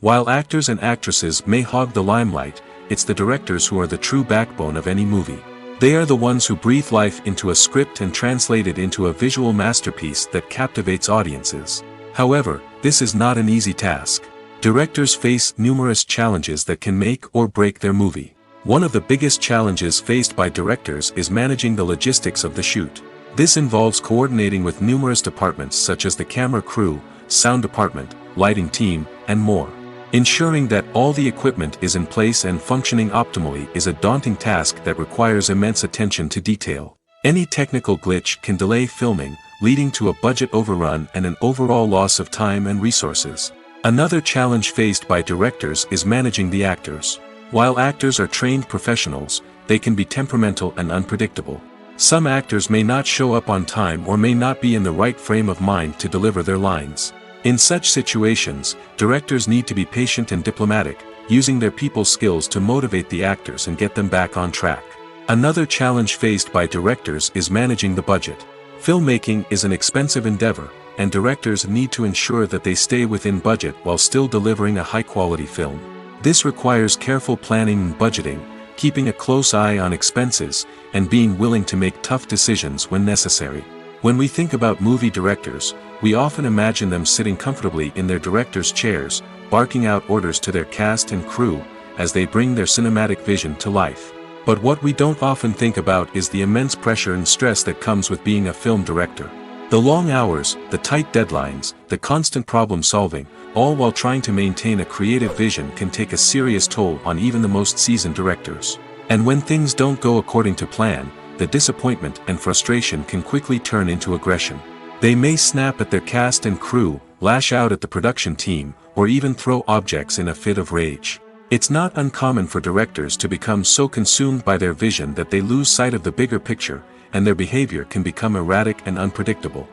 While actors and actresses may hog the limelight, it's the directors who are the true backbone of any movie. They are the ones who breathe life into a script and translate it into a visual masterpiece that captivates audiences. However, this is not an easy task. Directors face numerous challenges that can make or break their movie. One of the biggest challenges faced by directors is managing the logistics of the shoot. This involves coordinating with numerous departments such as the camera crew, sound department, lighting team, and more. Ensuring that all the equipment is in place and functioning optimally is a daunting task that requires immense attention to detail. Any technical glitch can delay filming, leading to a budget overrun and an overall loss of time and resources. Another challenge faced by directors is managing the actors. While actors are trained professionals, they can be temperamental and unpredictable. Some actors may not show up on time or may not be in the right frame of mind to deliver their lines. In such situations, directors need to be patient and diplomatic, using their people skills to motivate the actors and get them back on track. Another challenge faced by directors is managing the budget. Filmmaking is an expensive endeavor, and directors need to ensure that they stay within budget while still delivering a high-quality film. This requires careful planning and budgeting, keeping a close eye on expenses, and being willing to make tough decisions when necessary. When we think about movie directors, we often imagine them sitting comfortably in their director's chairs, barking out orders to their cast and crew, as they bring their cinematic vision to life. But what we don't often think about is the immense pressure and stress that comes with being a film director. The long hours, the tight deadlines, the constant problem solving, all while trying to maintain a creative vision can take a serious toll on even the most seasoned directors. And when things don't go according to plan, the disappointment and frustration can quickly turn into aggression. They may snap at their cast and crew, lash out at the production team, or even throw objects in a fit of rage. It's not uncommon for directors to become so consumed by their vision that they lose sight of the bigger picture, and their behavior can become erratic and unpredictable.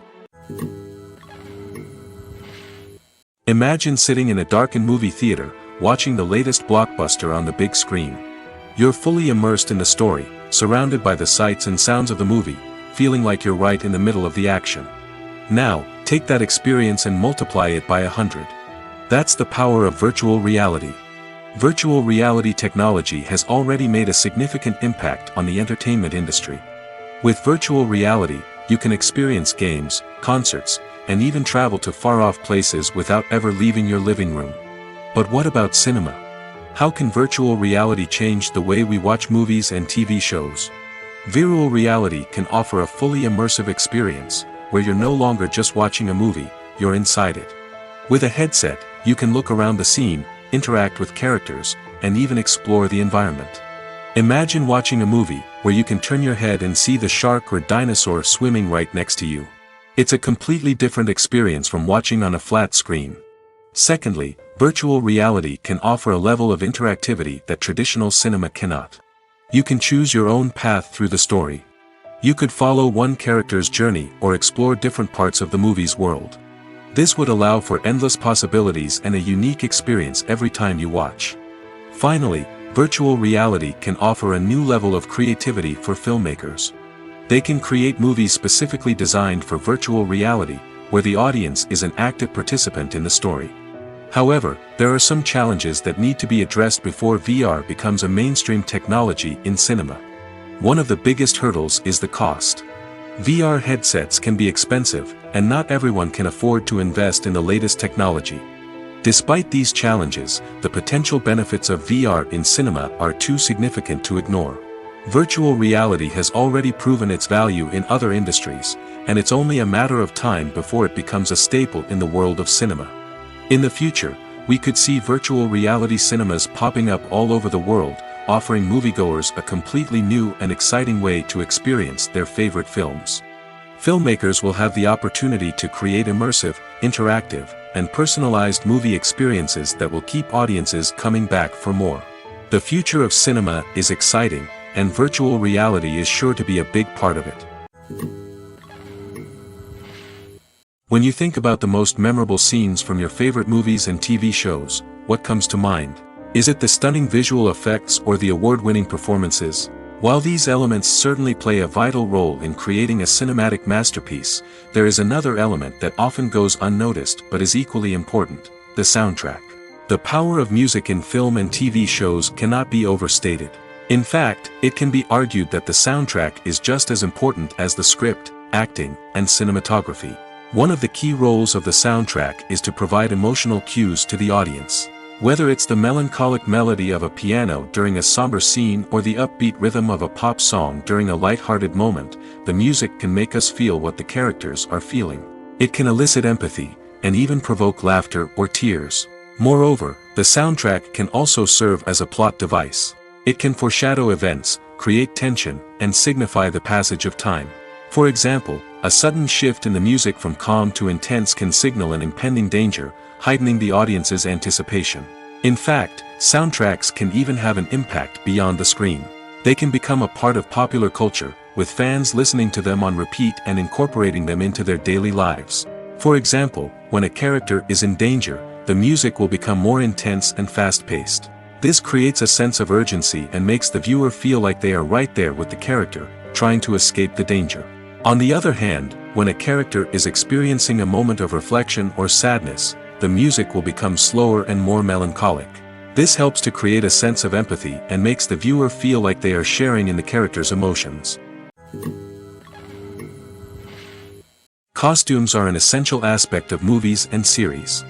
Imagine sitting in a darkened movie theater, watching the latest blockbuster on the big screen. You're fully immersed in the story, surrounded by the sights and sounds of the movie, feeling like you're right in the middle of the action. Now, take that experience and multiply it by 100. That's the power of virtual reality. Virtual reality technology has already made a significant impact on the entertainment industry. With virtual reality, you can experience games, concerts, and even travel to far-off places without ever leaving your living room. But what about cinema? How can virtual reality change the way we watch movies and TV shows? Virtual reality can offer a fully immersive experience, where you're no longer just watching a movie, you're inside it. With a headset, you can look around the scene, interact with characters, and even explore the environment. Imagine watching a movie, where you can turn your head and see the shark or dinosaur swimming right next to you. It's a completely different experience from watching on a flat screen. Secondly, virtual reality can offer a level of interactivity that traditional cinema cannot. You can choose your own path through the story. You could follow one character's journey or explore different parts of the movie's world. This would allow for endless possibilities and a unique experience every time you watch. Finally, virtual reality can offer a new level of creativity for filmmakers. They can create movies specifically designed for virtual reality, where the audience is an active participant in the story. However, there are some challenges that need to be addressed before VR becomes a mainstream technology in cinema. One of the biggest hurdles is the cost. VR headsets can be expensive, and not everyone can afford to invest in the latest technology. Despite these challenges, the potential benefits of VR in cinema are too significant to ignore. Virtual reality has already proven its value in other industries, and it's only a matter of time before it becomes a staple in the world of cinema. In the future, we could see virtual reality cinemas popping up all over the world, offering moviegoers a completely new and exciting way to experience their favorite films. Filmmakers will have the opportunity to create immersive, interactive, and personalized movie experiences that will keep audiences coming back for more. The future of cinema is exciting, and virtual reality is sure to be a big part of it. When you think about the most memorable scenes from your favorite movies and TV shows, what comes to mind? Is it the stunning visual effects or the award-winning performances? While these elements certainly play a vital role in creating a cinematic masterpiece, there is another element that often goes unnoticed but is equally important: the soundtrack. The power of music in film and TV shows cannot be overstated. In fact, it can be argued that the soundtrack is just as important as the script, acting, and cinematography. One of the key roles of the soundtrack is to provide emotional cues to the audience. Whether it's the melancholic melody of a piano during a somber scene or the upbeat rhythm of a pop song during a light-hearted moment, the music can make us feel what the characters are feeling. It can elicit empathy, and even provoke laughter or tears. Moreover, the soundtrack can also serve as a plot device. It can foreshadow events, create tension, and signify the passage of time. For example, a sudden shift in the music from calm to intense can signal an impending danger, heightening the audience's anticipation. In fact, soundtracks can even have an impact beyond the screen. They can become a part of popular culture, with fans listening to them on repeat and incorporating them into their daily lives. For example, when a character is in danger, the music will become more intense and fast-paced. This creates a sense of urgency and makes the viewer feel like they are right there with the character, trying to escape the danger. On the other hand, when a character is experiencing a moment of reflection or sadness, the music will become slower and more melancholic. This helps to create a sense of empathy and makes the viewer feel like they are sharing in the character's emotions. Costumes are an essential aspect of movies and series.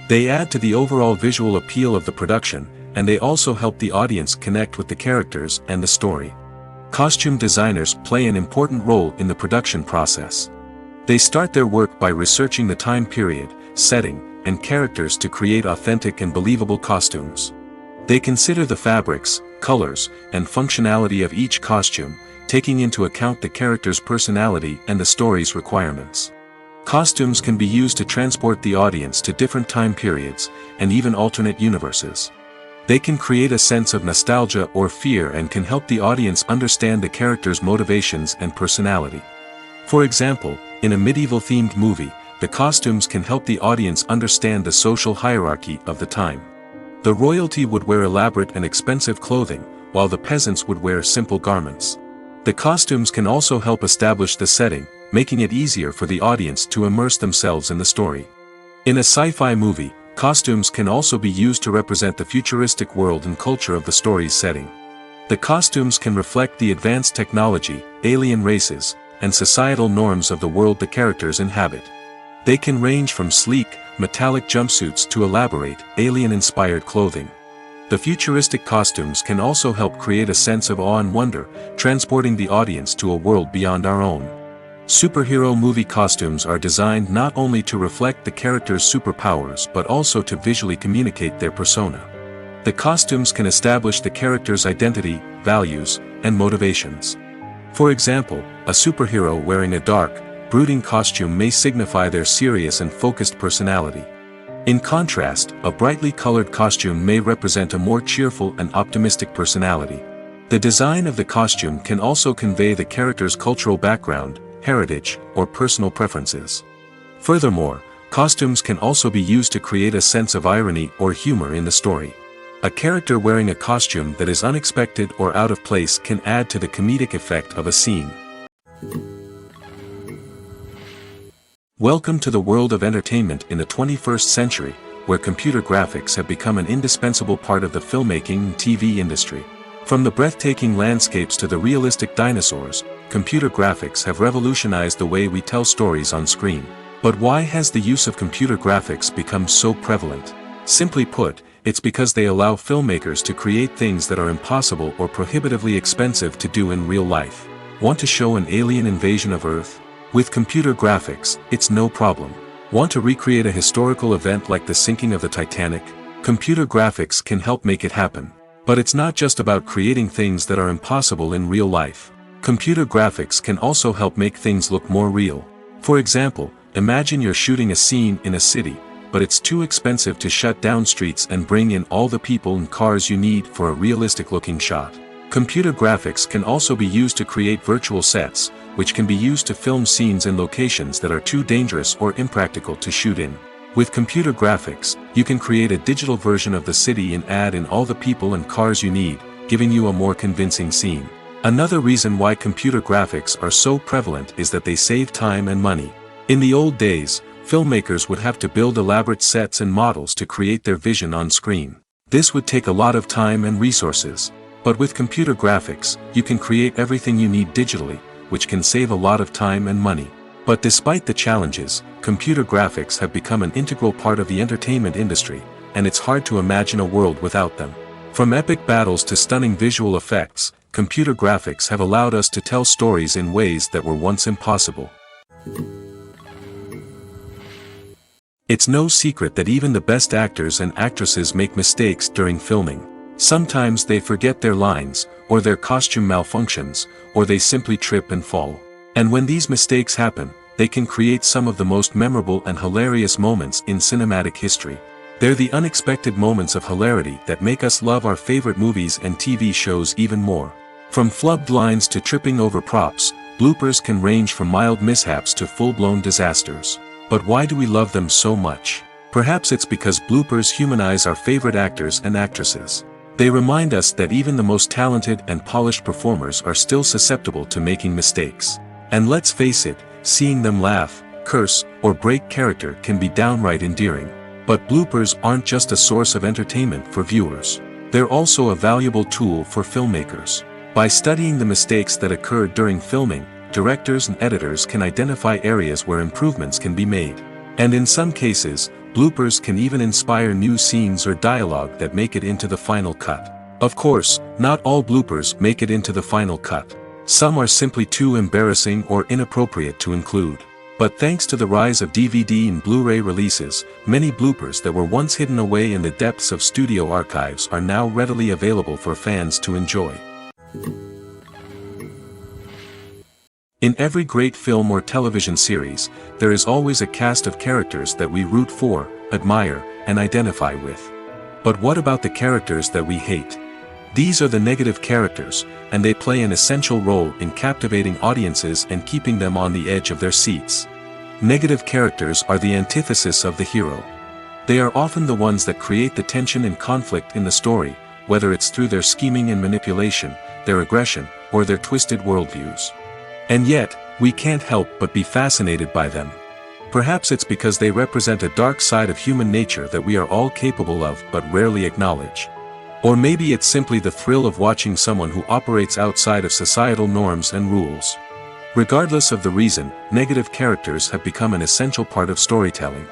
They add to the overall visual appeal of the production, and they also help the audience connect with the characters and the story. Costume designers play an important role in the production process. They start their work by researching the time period, setting, and characters to create authentic and believable costumes. They consider the fabrics, colors, and functionality of each costume, taking into account the character's personality and the story's requirements. Costumes can be used to transport the audience to different time periods, and even alternate universes. They can create a sense of nostalgia or fear and can help the audience understand the character's motivations and personality. For example, in a medieval-themed movie, the costumes can help the audience understand the social hierarchy of the time. The royalty would wear elaborate and expensive clothing, while the peasants would wear simple garments. The costumes can also help establish the setting, making it easier for the audience to immerse themselves in the story. In a sci-fi movie, costumes can also be used to represent the futuristic world and culture of the story's setting. The costumes can reflect the advanced technology, alien races, and societal norms of the world the characters inhabit. They can range from sleek, metallic jumpsuits to elaborate, alien-inspired clothing. The futuristic costumes can also help create a sense of awe and wonder, transporting the audience to a world beyond our own. Superhero movie costumes are designed not only to reflect the character's superpowers but also to visually communicate their persona. The costumes can establish the character's identity, values, and motivations. For example, a superhero wearing a dark, brooding costume may signify their serious and focused personality. In contrast, a brightly colored costume may represent a more cheerful and optimistic personality. The design of the costume can also convey the character's cultural background, heritage, or personal preferences. Furthermore, costumes can also be used to create a sense of irony or humor in the story. A character wearing a costume that is unexpected or out of place can add to the comedic effect of a scene. Welcome to the world of entertainment in the 21st century, where computer graphics have become an indispensable part of the filmmaking and TV industry. From the breathtaking landscapes to the realistic dinosaurs, computer graphics have revolutionized the way we tell stories on screen. But why has the use of computer graphics become so prevalent? Simply put, it's because they allow filmmakers to create things that are impossible or prohibitively expensive to do in real life. Want to show an alien invasion of Earth? With computer graphics, it's no problem. Want to recreate a historical event like the sinking of the Titanic? Computer graphics can help make it happen. But it's not just about creating things that are impossible in real life. Computer graphics can also help make things look more real. For example, imagine you're shooting a scene in a city, but it's too expensive to shut down streets and bring in all the people and cars you need for a realistic-looking shot. Computer graphics can also be used to create virtual sets, which can be used to film scenes in locations that are too dangerous or impractical to shoot in. With computer graphics, you can create a digital version of the city and add in all the people and cars you need, giving you a more convincing scene. Another reason why computer graphics are so prevalent is that they save time and money. In the old days, filmmakers would have to build elaborate sets and models to create their vision on screen. This would take a lot of time and resources. But with computer graphics, you can create everything you need digitally, which can save a lot of time and money. But despite the challenges, computer graphics have become an integral part of the entertainment industry, and it's hard to imagine a world without them. From epic battles to stunning visual effects, computer graphics have allowed us to tell stories in ways that were once impossible. It's no secret that even the best actors and actresses make mistakes during filming. Sometimes they forget their lines, or their costume malfunctions, or they simply trip and fall. And when these mistakes happen, they can create some of the most memorable and hilarious moments in cinematic history. They're the unexpected moments of hilarity that make us love our favorite movies and TV shows even more. From flubbed lines to tripping over props, bloopers can range from mild mishaps to full-blown disasters. But why do we love them so much? Perhaps it's because bloopers humanize our favorite actors and actresses. They remind us that even the most talented and polished performers are still susceptible to making mistakes. And let's face it, seeing them laugh, curse, or break character can be downright endearing. But bloopers aren't just a source of entertainment for viewers. They're also a valuable tool for filmmakers. By studying the mistakes that occurred during filming, directors and editors can identify areas where improvements can be made. And in some cases, bloopers can even inspire new scenes or dialogue that make it into the final cut. Of course, not all bloopers make it into the final cut. Some are simply too embarrassing or inappropriate to include. But thanks to the rise of DVD and Blu-ray releases, many bloopers that were once hidden away in the depths of studio archives are now readily available for fans to enjoy. In every great film or television series, there is always a cast of characters that we root for, admire, and identify with. But what about the characters that we hate? These are the negative characters, and they play an essential role in captivating audiences and keeping them on the edge of their seats. Negative characters are the antithesis of the hero. They are often the ones that create the tension and conflict in the story, whether it's through their scheming and manipulation, their aggression, or their twisted worldviews. And yet, we can't help but be fascinated by them. Perhaps it's because they represent a dark side of human nature that we are all capable of but rarely acknowledge. Or maybe it's simply the thrill of watching someone who operates outside of societal norms and rules. Regardless of the reason, negative characters have become an essential part of storytelling.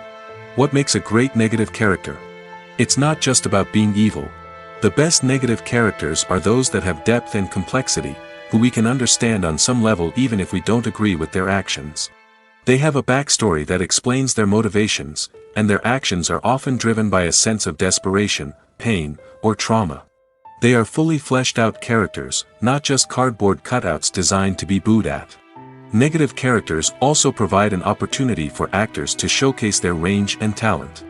What makes a great negative character? It's not just about being evil. The best negative characters are those that have depth and complexity, who we can understand on some level even if we don't agree with their actions. They have a backstory that explains their motivations, and their actions are often driven by a sense of desperation, pain, or trauma. They are fully fleshed out characters, not just cardboard cutouts designed to be booed at. Negative characters also provide an opportunity for actors to showcase their range and talent.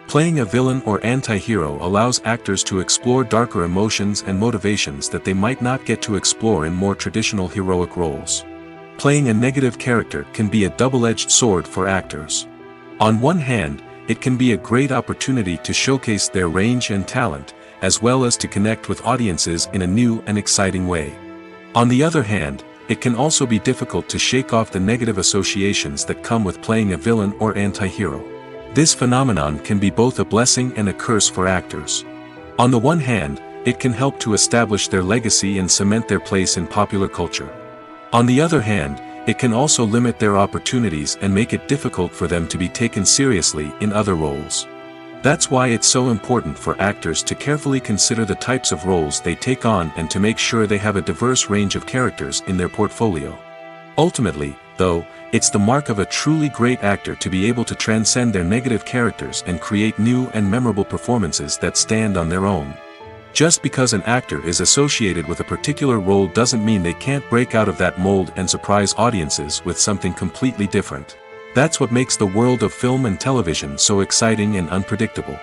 Playing a villain or anti-hero allows actors to explore darker emotions and motivations that they might not get to explore in more traditional heroic roles. Playing a negative character can be a double-edged sword for actors. On one hand, it can be a great opportunity to showcase their range and talent, as well as to connect with audiences in a new and exciting way. On the other hand, it can also be difficult to shake off the negative associations that come with playing a villain or anti-hero. This phenomenon can be both a blessing and a curse for actors. On the one hand, it can help to establish their legacy and cement their place in popular culture. On the other hand, it can also limit their opportunities and make it difficult for them to be taken seriously in other roles. That's why it's so important for actors to carefully consider the types of roles they take on and to make sure they have a diverse range of characters in their portfolio. Ultimately, though, it's the mark of a truly great actor to be able to transcend their negative characters and create new and memorable performances that stand on their own. Just because an actor is associated with a particular role doesn't mean they can't break out of that mold and surprise audiences with something completely different. That's what makes the world of film and television so exciting and unpredictable.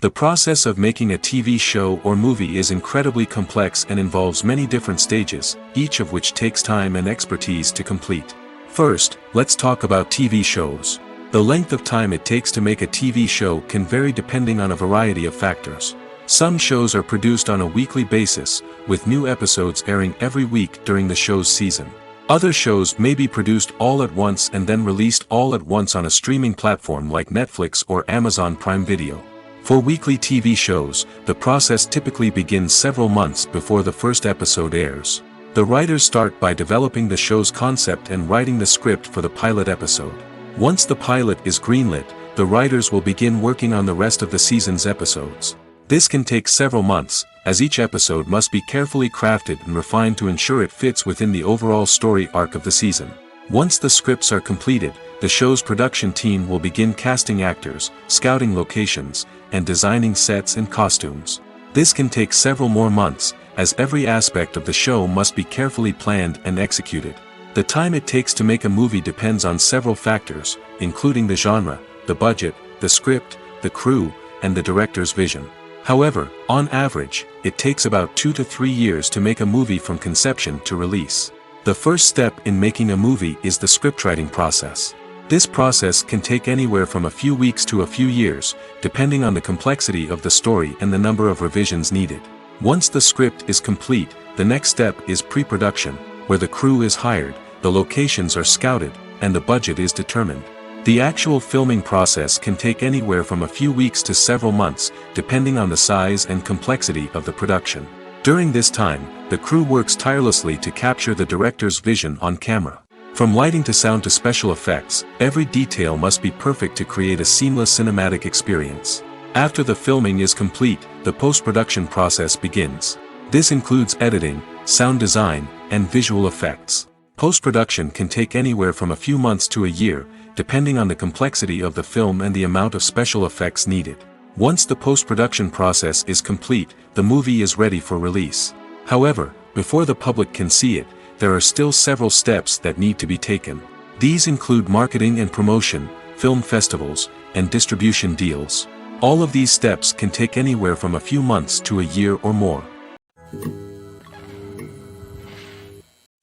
The process of making a TV show or movie is incredibly complex and involves many different stages, each of which takes time and expertise to complete. First, let's talk about TV shows. The length of time it takes to make a TV show can vary depending on a variety of factors. Some shows are produced on a weekly basis, with new episodes airing every week during the show's season. Other shows may be produced all at once and then released all at once on a streaming platform like Netflix or Amazon Prime Video. For weekly TV shows, the process typically begins several months before the first episode airs. The writers start by developing the show's concept and writing the script for the pilot episode. Once the pilot is greenlit, the writers will begin working on the rest of the season's episodes. This can take several months, as each episode must be carefully crafted and refined to ensure it fits within the overall story arc of the season. Once the scripts are completed, the show's production team will begin casting actors, scouting locations, and designing sets and costumes. This can take several more months, as every aspect of the show must be carefully planned and executed. The time it takes to make a movie depends on several factors, including the genre, the budget, the script, the crew, and the director's vision. However, on average, it takes about 2 to 3 years to make a movie from conception to release. The first step in making a movie is the scriptwriting process. This process can take anywhere from a few weeks to a few years, depending on the complexity of the story and the number of revisions needed. Once the script is complete, the next step is pre-production, where the crew is hired, the locations are scouted, and the budget is determined. The actual filming process can take anywhere from a few weeks to several months, depending on the size and complexity of the production. During this time, the crew works tirelessly to capture the director's vision on camera. From lighting to sound to special effects, every detail must be perfect to create a seamless cinematic experience. After the filming is complete, the post-production process begins. This includes editing, sound design, and visual effects. Post-production can take anywhere from a few months to a year, depending on the complexity of the film and the amount of special effects needed. Once the post-production process is complete, the movie is ready for release. However, before the public can see it, there are still several steps that need to be taken. These include marketing and promotion, film festivals, and distribution deals. All of these steps can take anywhere from a few months to a year or more.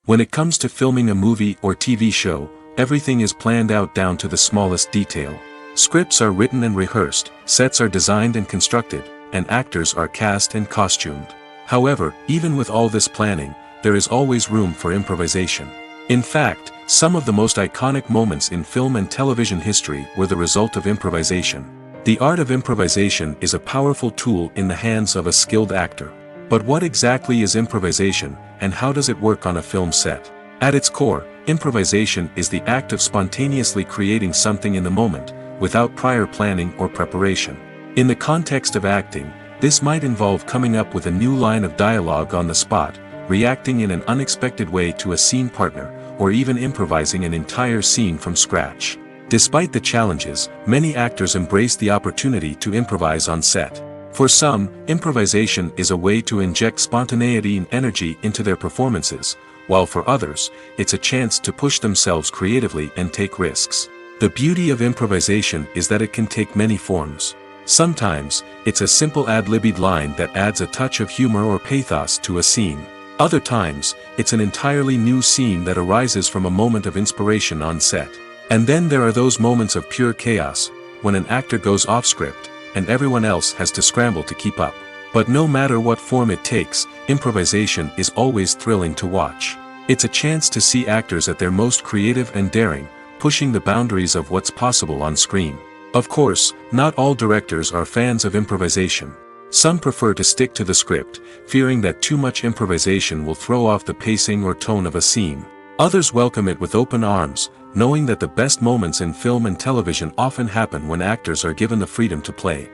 When it comes to filming a movie or TV show, everything is planned out down to the smallest detail. Scripts are written and rehearsed, sets are designed and constructed, and actors are cast and costumed. However, even with all this planning, there is always room for improvisation. In fact, some of the most iconic moments in film and television history were the result of improvisation. The art of improvisation is a powerful tool in the hands of a skilled actor. But what exactly is improvisation, and how does it work on a film set? At its core, improvisation is the act of spontaneously creating something in the moment, without prior planning or preparation. In the context of acting, this might involve coming up with a new line of dialogue on the spot, reacting in an unexpected way to a scene partner, or even improvising an entire scene from scratch. Despite the challenges, many actors embrace the opportunity to improvise on set. For some, improvisation is a way to inject spontaneity and energy into their performances, while for others, it's a chance to push themselves creatively and take risks. The beauty of improvisation is that it can take many forms. Sometimes, it's a simple ad-libbed line that adds a touch of humor or pathos to a scene. Other times, it's an entirely new scene that arises from a moment of inspiration on set. And then there are those moments of pure chaos, when an actor goes off script, and everyone else has to scramble to keep up. But no matter what form it takes, improvisation is always thrilling to watch. It's a chance to see actors at their most creative and daring, pushing the boundaries of what's possible on screen. Of course, not all directors are fans of improvisation. Some prefer to stick to the script, fearing that too much improvisation will throw off the pacing or tone of a scene. Others welcome it with open arms, knowing that the best moments in film and television often happen when actors are given the freedom to play.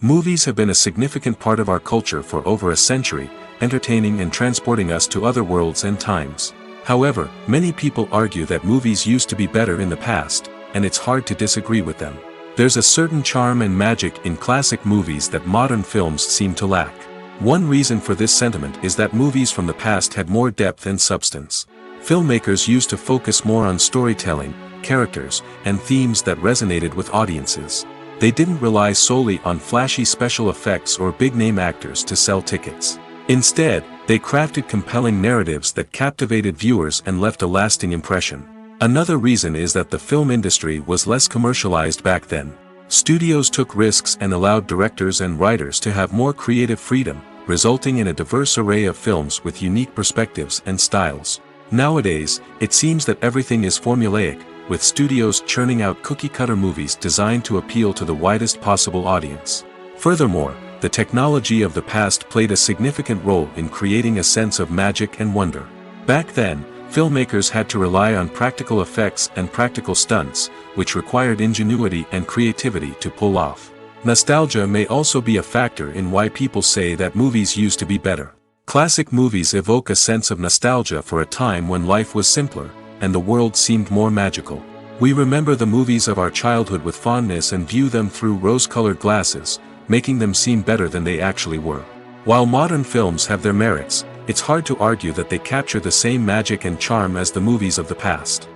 Movies have been a significant part of our culture for over a century, entertaining and transporting us to other worlds and times. However, many people argue that movies used to be better in the past, and it's hard to disagree with them. There's a certain charm and magic in classic movies that modern films seem to lack. One reason for this sentiment is that movies from the past had more depth and substance. Filmmakers used to focus more on storytelling, characters, and themes that resonated with audiences. They didn't rely solely on flashy special effects or big-name actors to sell tickets. Instead, they crafted compelling narratives that captivated viewers and left a lasting impression. Another reason is that the film industry was less commercialized back then. Studios took risks and allowed directors and writers to have more creative freedom, resulting in a diverse array of films with unique perspectives and styles. Nowadays, it seems that everything is formulaic, with studios churning out cookie-cutter movies designed to appeal to the widest possible audience. Furthermore, the technology of the past played a significant role in creating a sense of magic and wonder. Back then, filmmakers had to rely on practical effects and practical stunts, which required ingenuity and creativity to pull off. Nostalgia may also be a factor in why people say that movies used to be better. Classic movies evoke a sense of nostalgia for a time when life was simpler, and the world seemed more magical. We remember the movies of our childhood with fondness and view them through rose-colored glasses, making them seem better than they actually were. While modern films have their merits, it's hard to argue that they capture the same magic and charm as the movies of the past.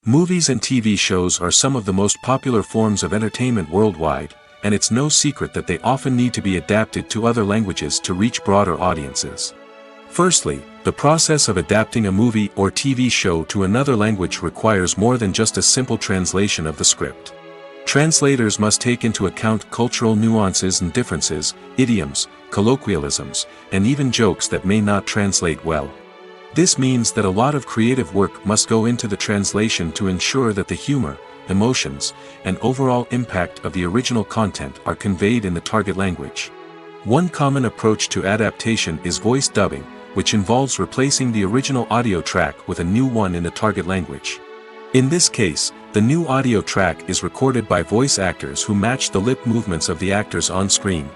Movies and TV shows are some of the most popular forms of entertainment worldwide, and it's no secret that they often need to be adapted to other languages to reach broader audiences. Firstly, the process of adapting a movie or TV show to another language requires more than just a simple translation of the script. Translators must take into account cultural nuances and differences, idioms, colloquialisms, and even jokes that may not translate well. This means that a lot of creative work must go into the translation to ensure that the humor, emotions, and overall impact of the original content are conveyed in the target language. One common approach to adaptation is voice dubbing, which involves replacing the original audio track with a new one in the target language. In this case, the new audio track is recorded by voice actors who match the lip movements of the actors on screen.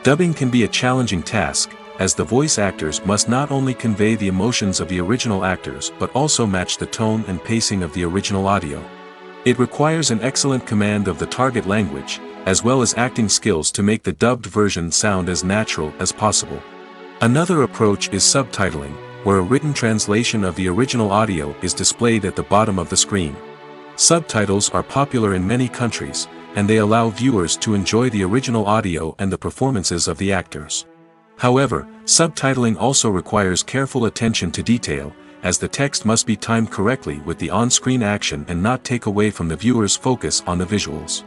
Dubbing can be a challenging task, as the voice actors must not only convey the emotions of the original actors but also match the tone and pacing of the original audio. It requires an excellent command of the target language, as well as acting skills to make the dubbed version sound as natural as possible. Another approach is subtitling, where a written translation of the original audio is displayed at the bottom of the screen. Subtitles are popular in many countries, and they allow viewers to enjoy the original audio and the performances of the actors. However, subtitling also requires careful attention to detail, as the text must be timed correctly with the on-screen action and not take away from the viewer's focus on the visuals.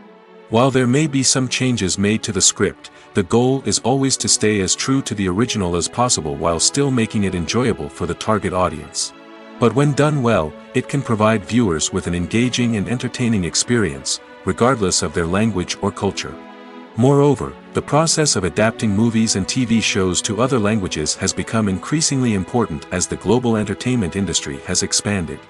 While there may be some changes made to the script, the goal is always to stay as true to the original as possible while still making it enjoyable for the target audience. But when done well, it can provide viewers with an engaging and entertaining experience, regardless of their language or culture. Moreover, the process of adapting movies and TV shows to other languages has become increasingly important as the global entertainment industry has expanded.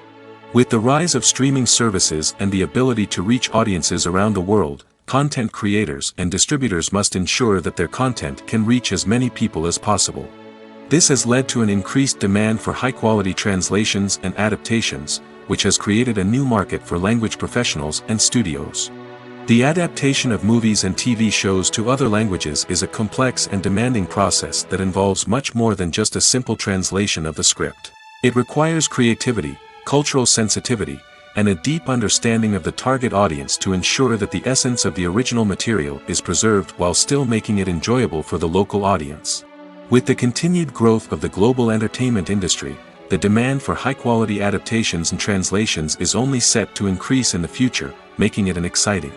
With the rise of streaming services and the ability to reach audiences around the world, content creators and distributors must ensure that their content can reach as many people as possible. This has led to an increased demand for high-quality translations and adaptations, which has created a new market for language professionals and studios. The adaptation of movies and TV shows to other languages is a complex and demanding process that involves much more than just a simple translation of the script. It requires creativity, cultural sensitivity, and a deep understanding of the target audience to ensure that the essence of the original material is preserved while still making it enjoyable for the local audience. With the continued growth of the global entertainment industry, the demand for high-quality adaptations and translations is only set to increase in the future, making it an exciting.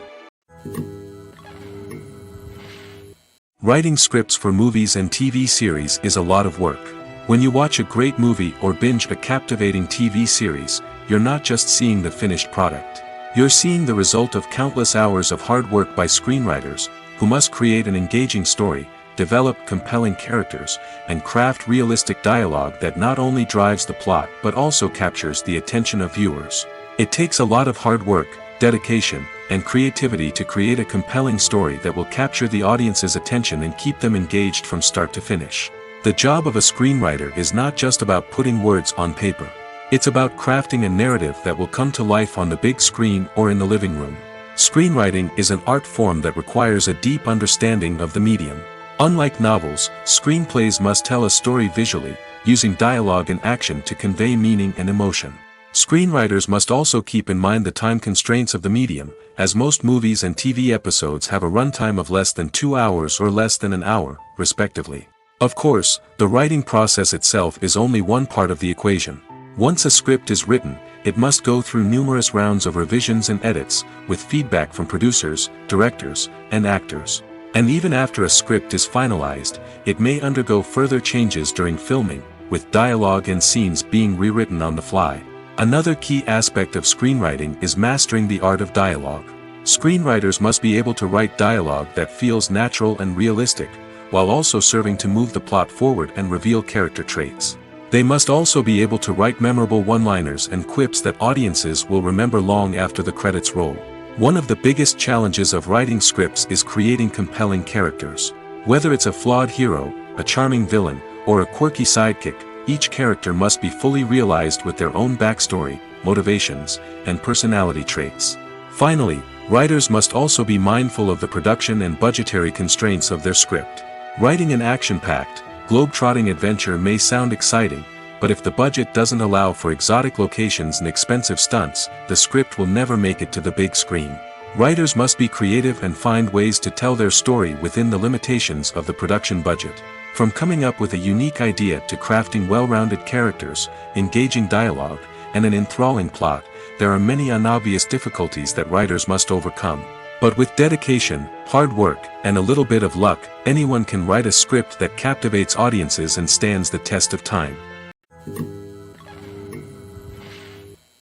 Writing scripts for movies and TV series is a lot of work. When you watch a great movie or binge a captivating TV series, you're not just seeing the finished product. You're seeing the result of countless hours of hard work by screenwriters, who must create an engaging story, develop compelling characters, and craft realistic dialogue that not only drives the plot but also captures the attention of viewers. It takes a lot of hard work, dedication, and creativity to create a compelling story that will capture the audience's attention and keep them engaged from start to finish. The job of a screenwriter is not just about putting words on paper. It's about crafting a narrative that will come to life on the big screen or in the living room. Screenwriting is an art form that requires a deep understanding of the medium. Unlike novels, screenplays must tell a story visually, using dialogue and action to convey meaning and emotion. Screenwriters must also keep in mind the time constraints of the medium, as most movies and TV episodes have a runtime of less than 2 hours or less than an hour, respectively. Of course, the writing process itself is only one part of the equation. Once a script is written, it must go through numerous rounds of revisions and edits, with feedback from producers, directors, and actors. And even after a script is finalized, it may undergo further changes during filming, with dialogue and scenes being rewritten on the fly. Another key aspect of screenwriting is mastering the art of dialogue. Screenwriters must be able to write dialogue that feels natural and realistic, while also serving to move the plot forward and reveal character traits. They must also be able to write memorable one-liners and quips that audiences will remember long after the credits roll. One of the biggest challenges of writing scripts is creating compelling characters. Whether it's a flawed hero, a charming villain, or a quirky sidekick, each character must be fully realized with their own backstory, motivations, and personality traits. Finally, writers must also be mindful of the production and budgetary constraints of their script. Writing an action-packed, globe-trotting adventure may sound exciting, but if the budget doesn't allow for exotic locations and expensive stunts, the script will never make it to the big screen. Writers must be creative and find ways to tell their story within the limitations of the production budget. From coming up with a unique idea to crafting well-rounded characters, engaging dialogue, and an enthralling plot, there are many unobvious difficulties that writers must overcome. But with dedication, hard work, and a little bit of luck, anyone can write a script that captivates audiences and stands the test of time.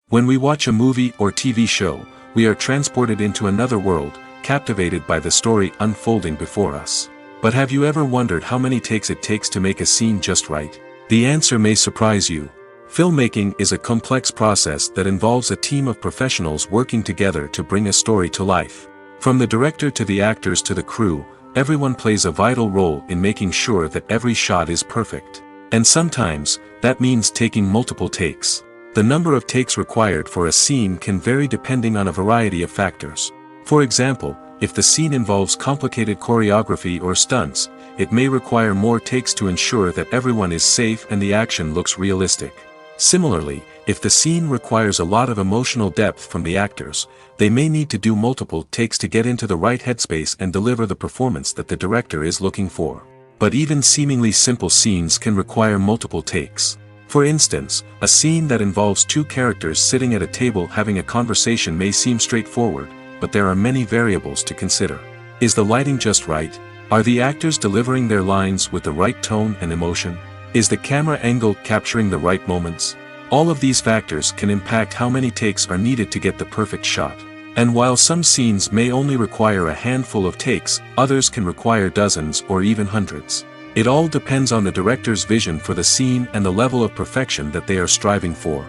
When we watch a movie or TV show, we are transported into another world, captivated by the story unfolding before us. But have you ever wondered how many takes it takes to make a scene just right? The answer may surprise you. Filmmaking is a complex process that involves a team of professionals working together to bring a story to life. From the director to the actors to the crew, everyone plays a vital role in making sure that every shot is perfect. And sometimes, that means taking multiple takes. The number of takes required for a scene can vary depending on a variety of factors. For example, if the scene involves complicated choreography or stunts, it may require more takes to ensure that everyone is safe and the action looks realistic. Similarly, if the scene requires a lot of emotional depth from the actors, they may need to do multiple takes to get into the right headspace and deliver the performance that the director is looking for. But even seemingly simple scenes can require multiple takes. For instance, a scene that involves two characters sitting at a table having a conversation may seem straightforward, but there are many variables to consider. Is the lighting just right? Are the actors delivering their lines with the right tone and emotion? Is the camera angle capturing the right moments? All of these factors can impact how many takes are needed to get the perfect shot. And while some scenes may only require a handful of takes, others can require dozens or even hundreds. It all depends on the director's vision for the scene and the level of perfection that they are striving for.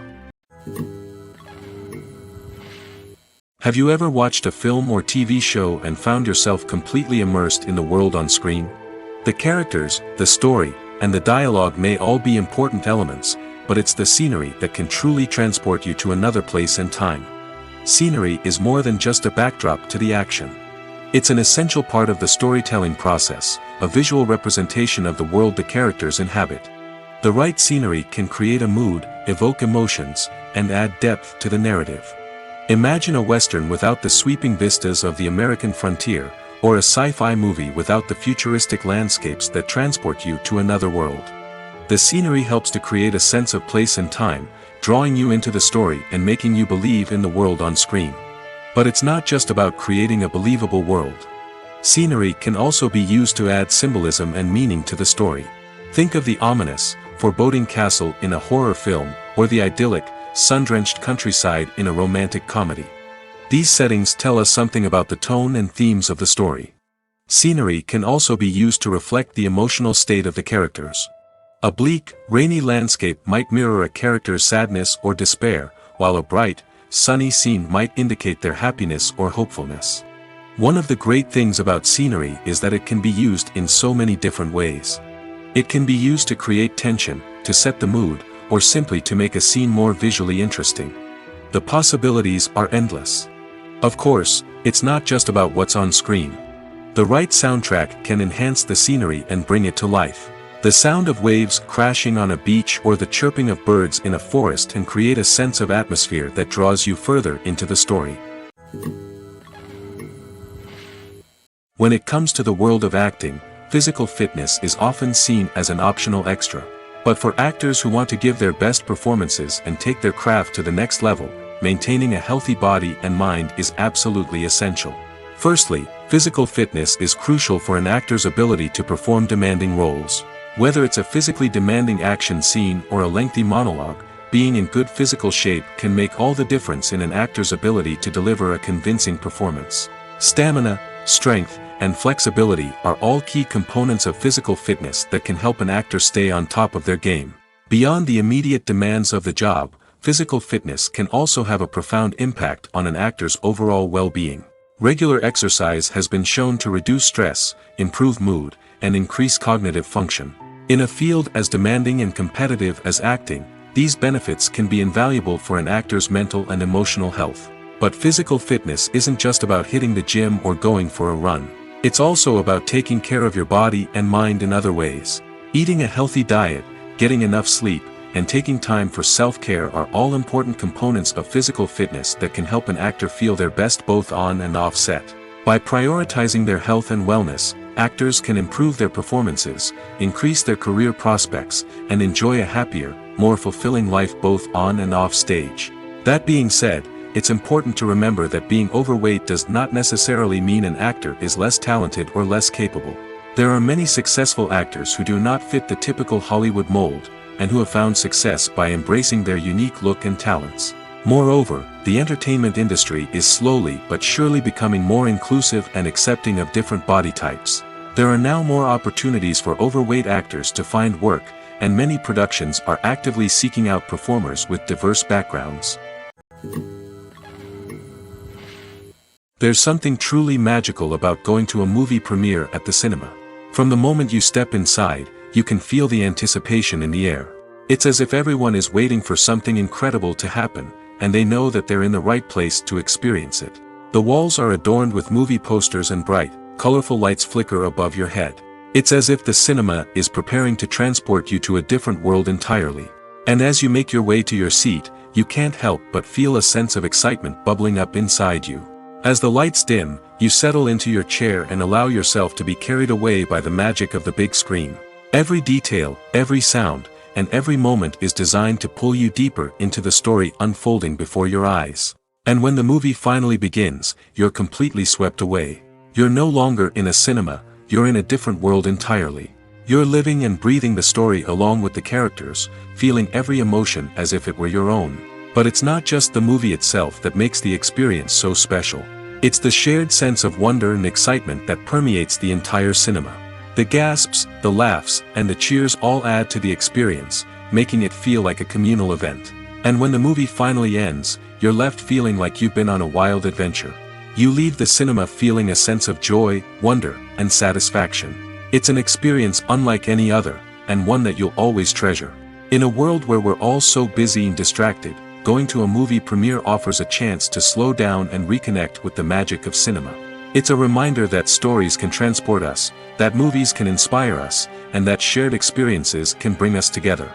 Have you ever watched a film or TV show and found yourself completely immersed in the world on screen? The characters, the story, and the dialogue may all be important elements, but it's the scenery that can truly transport you to another place and time. Scenery is more than just a backdrop to the action. It's an essential part of the storytelling process, a visual representation of the world the characters inhabit. The right scenery can create a mood, evoke emotions, and add depth to the narrative. Imagine a Western without the sweeping vistas of the American frontier, or a sci-fi movie without the futuristic landscapes that transport you to another world. The scenery helps to create a sense of place and time, drawing you into the story and making you believe in the world on screen. But it's not just about creating a believable world. Scenery can also be used to add symbolism and meaning to the story. Think of the ominous, foreboding castle in a horror film, or the idyllic, sun-drenched countryside in a romantic comedy. These settings tell us something about the tone and themes of the story. Scenery can also be used to reflect the emotional state of the characters. A bleak, rainy landscape might mirror a character's sadness or despair, while a bright, sunny scene might indicate their happiness or hopefulness. One of the great things about scenery is that it can be used in so many different ways. It can be used to create tension, to set the mood, or simply to make a scene more visually interesting. The possibilities are endless. Of course, it's not just about what's on screen. The right soundtrack can enhance the scenery and bring it to life. The sound of waves crashing on a beach or the chirping of birds in a forest can create a sense of atmosphere that draws you further into the story. When it comes to the world of acting, physical fitness is often seen as an optional extra. But for actors who want to give their best performances and take their craft to the next level, maintaining a healthy body and mind is absolutely essential. Firstly, physical fitness is crucial for an actor's ability to perform demanding roles. Whether it's a physically demanding action scene or a lengthy monologue, being in good physical shape can make all the difference in an actor's ability to deliver a convincing performance. Stamina, strength, and flexibility are all key components of physical fitness that can help an actor stay on top of their game. Beyond the immediate demands of the job, physical fitness can also have a profound impact on an actor's overall well-being. Regular exercise has been shown to reduce stress, improve mood, and increase cognitive function. In a field as demanding and competitive as acting, these benefits can be invaluable for an actor's mental and emotional health. But physical fitness isn't just about hitting the gym or going for a run. It's also about taking care of your body and mind in other ways. Eating a healthy diet, getting enough sleep, and taking time for self-care are all important components of physical fitness that can help an actor feel their best both on and off set. By prioritizing their health and wellness, actors can improve their performances, increase their career prospects, and enjoy a happier, more fulfilling life both on and off stage. That being said, it's important to remember that being overweight does not necessarily mean an actor is less talented or less capable. There are many successful actors who do not fit the typical Hollywood mold, and who have found success by embracing their unique look and talents. Moreover, the entertainment industry is slowly but surely becoming more inclusive and accepting of different body types. There are now more opportunities for overweight actors to find work, and many productions are actively seeking out performers with diverse backgrounds. There's something truly magical about going to a movie premiere at the cinema. From the moment you step inside, you can feel the anticipation in the air. It's as if everyone is waiting for something incredible to happen, and they know that they're in the right place to experience it. The walls are adorned with movie posters and bright, colorful lights flicker above your head. It's as if the cinema is preparing to transport you to a different world entirely. And as you make your way to your seat, you can't help but feel a sense of excitement bubbling up inside you. As the lights dim, you settle into your chair and allow yourself to be carried away by the magic of the big screen. Every detail, every sound, and every moment is designed to pull you deeper into the story unfolding before your eyes. And when the movie finally begins, you're completely swept away. You're no longer in a cinema, you're in a different world entirely. You're living and breathing the story along with the characters, feeling every emotion as if it were your own. But it's not just the movie itself that makes the experience so special. It's the shared sense of wonder and excitement that permeates the entire cinema. The gasps, the laughs, and the cheers all add to the experience, making it feel like a communal event. And when the movie finally ends, you're left feeling like you've been on a wild adventure. You leave the cinema feeling a sense of joy, wonder, and satisfaction. It's an experience unlike any other, and one that you'll always treasure. In a world where we're all so busy and distracted, going to a movie premiere offers a chance to slow down and reconnect with the magic of cinema. It's a reminder that stories can transport us, that movies can inspire us, and that shared experiences can bring us together.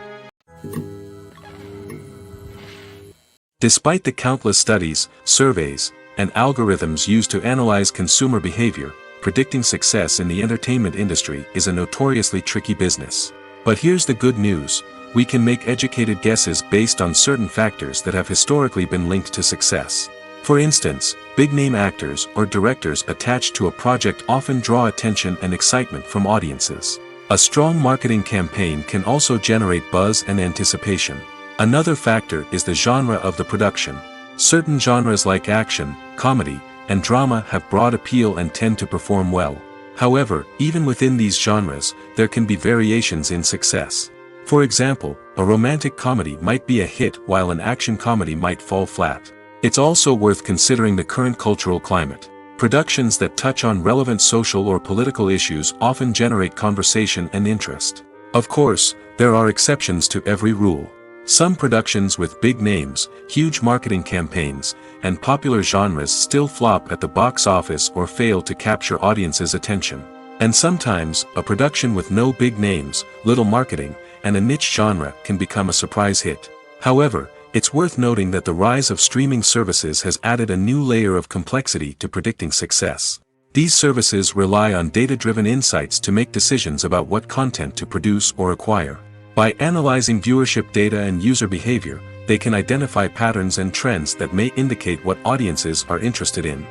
Despite the countless studies, surveys, and algorithms used to analyze consumer behavior, predicting success in the entertainment industry is a notoriously tricky business. But here's the good news: we can make educated guesses based on certain factors that have historically been linked to success. For instance, big-name actors or directors attached to a project often draw attention and excitement from audiences. A strong marketing campaign can also generate buzz and anticipation. Another factor is the genre of the production. Certain genres like action, comedy, and drama have broad appeal and tend to perform well. However, even within these genres, there can be variations in success. For example, a romantic comedy might be a hit while an action comedy might fall flat. It's also worth considering the current cultural climate. Productions that touch on relevant social or political issues often generate conversation and interest. Of course, there are exceptions to every rule. Some productions with big names, huge marketing campaigns, and popular genres still flop at the box office or fail to capture audiences' attention. And sometimes, a production with no big names, little marketing, and a niche genre can become a surprise hit. However, it's worth noting that the rise of streaming services has added a new layer of complexity to predicting success. These services rely on data-driven insights to make decisions about what content to produce or acquire. By analyzing viewership data and user behavior, they can identify patterns and trends that may indicate what audiences are interested in.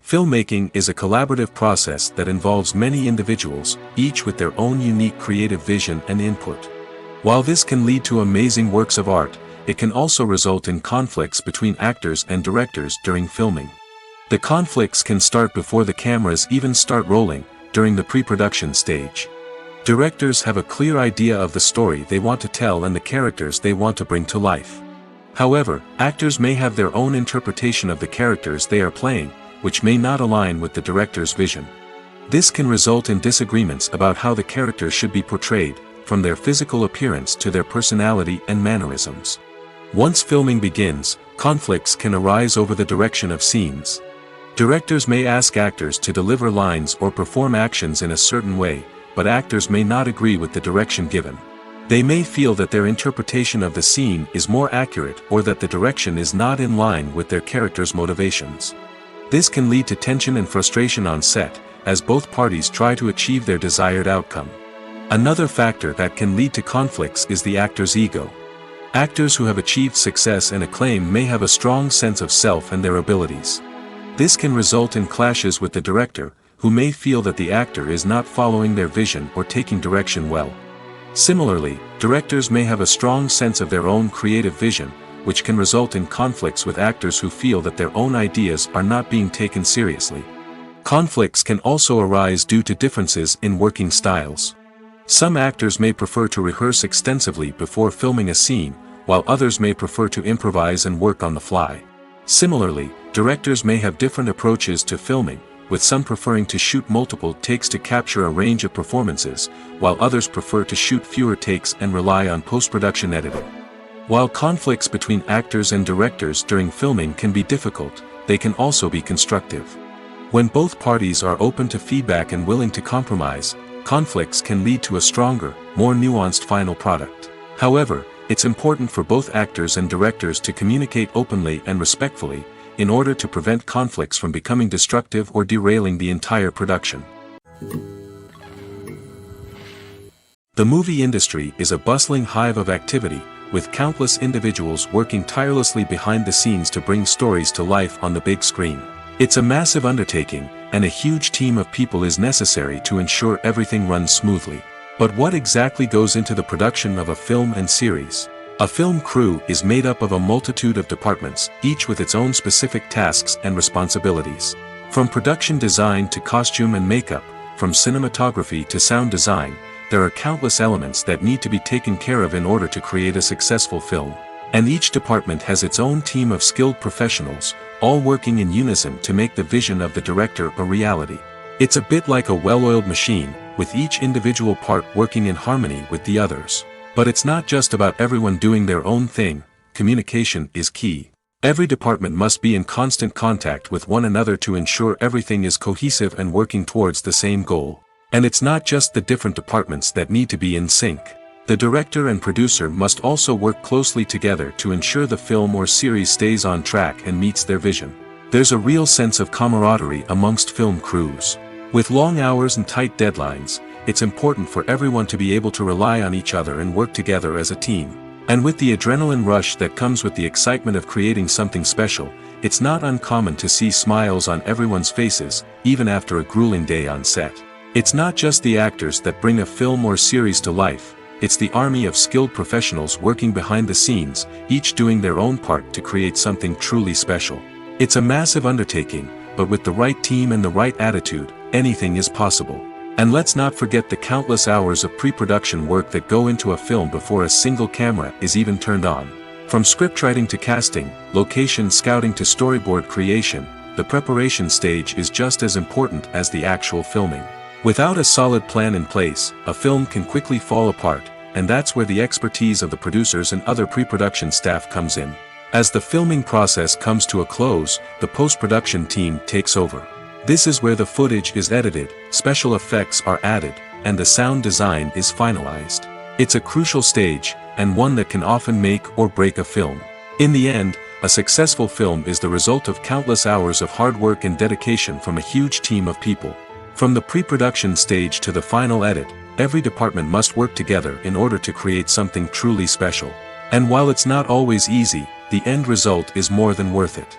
Filmmaking is a collaborative process that involves many individuals, each with their own unique creative vision and input. While this can lead to amazing works of art, it can also result in conflicts between actors and directors during filming. The conflicts can start before the cameras even start rolling, during the pre-production stage. Directors have a clear idea of the story they want to tell and the characters they want to bring to life. However, actors may have their own interpretation of the characters they are playing, which may not align with the director's vision. This can result in disagreements about how the characters should be portrayed, from their physical appearance to their personality and mannerisms. Once filming begins, conflicts can arise over the direction of scenes. Directors may ask actors to deliver lines or perform actions in a certain way, but actors may not agree with the direction given. They may feel that their interpretation of the scene is more accurate or that the direction is not in line with their character's motivations. This can lead to tension and frustration on set, as both parties try to achieve their desired outcome. Another factor that can lead to conflicts is the actor's ego. Actors who have achieved success and acclaim may have a strong sense of self and their abilities. This can result in clashes with the director, who may feel that the actor is not following their vision or taking direction well. Similarly, directors may have a strong sense of their own creative vision, which can result in conflicts with actors who feel that their own ideas are not being taken seriously. Conflicts can also arise due to differences in working styles. Some actors may prefer to rehearse extensively before filming a scene, while others may prefer to improvise and work on the fly. Similarly, directors may have different approaches to filming, with some preferring to shoot multiple takes to capture a range of performances, while others prefer to shoot fewer takes and rely on post-production editing. While conflicts between actors and directors during filming can be difficult, they can also be constructive. When both parties are open to feedback and willing to compromise, conflicts can lead to a stronger, more nuanced final product. However, it's important for both actors and directors to communicate openly and respectfully, in order to prevent conflicts from becoming destructive or derailing the entire production. The movie industry is a bustling hive of activity, with countless individuals working tirelessly behind the scenes to bring stories to life on the big screen. It's a massive undertaking, and a huge team of people is necessary to ensure everything runs smoothly. But what exactly goes into the production of a film and series? A film crew is made up of a multitude of departments, each with its own specific tasks and responsibilities. From production design to costume and makeup, from cinematography to sound design, there are countless elements that need to be taken care of in order to create a successful film. And each department has its own team of skilled professionals, all working in unison to make the vision of the director a reality. It's a bit like a well-oiled machine, with each individual part working in harmony with the others. But it's not just about everyone doing their own thing. Communication is key. Every department must be in constant contact with one another to ensure everything is cohesive and working towards the same goal. And it's not just the different departments that need to be in sync. The director and producer must also work closely together to ensure the film or series stays on track and meets their vision. There's a real sense of camaraderie amongst film crews. With long hours and tight deadlines, it's important for everyone to be able to rely on each other and work together as a team. And with the adrenaline rush that comes with the excitement of creating something special, it's not uncommon to see smiles on everyone's faces, even after a grueling day on set. It's not just the actors that bring a film or series to life, it's the army of skilled professionals working behind the scenes, each doing their own part to create something truly special. It's a massive undertaking, but with the right team and the right attitude, anything is possible. And let's not forget the countless hours of pre-production work that go into a film before a single camera is even turned on. From scriptwriting to casting, location scouting to storyboard creation, the preparation stage is just as important as the actual filming. Without a solid plan in place, a film can quickly fall apart, and that's where the expertise of the producers and other pre-production staff comes in. As the filming process comes to a close, the post-production team takes over. This is where the footage is edited, special effects are added, and the sound design is finalized. It's a crucial stage, and one that can often make or break a film. In the end, a successful film is the result of countless hours of hard work and dedication from a huge team of people. From the pre-production stage to the final edit, every department must work together in order to create something truly special. And while it's not always easy, the end result is more than worth it.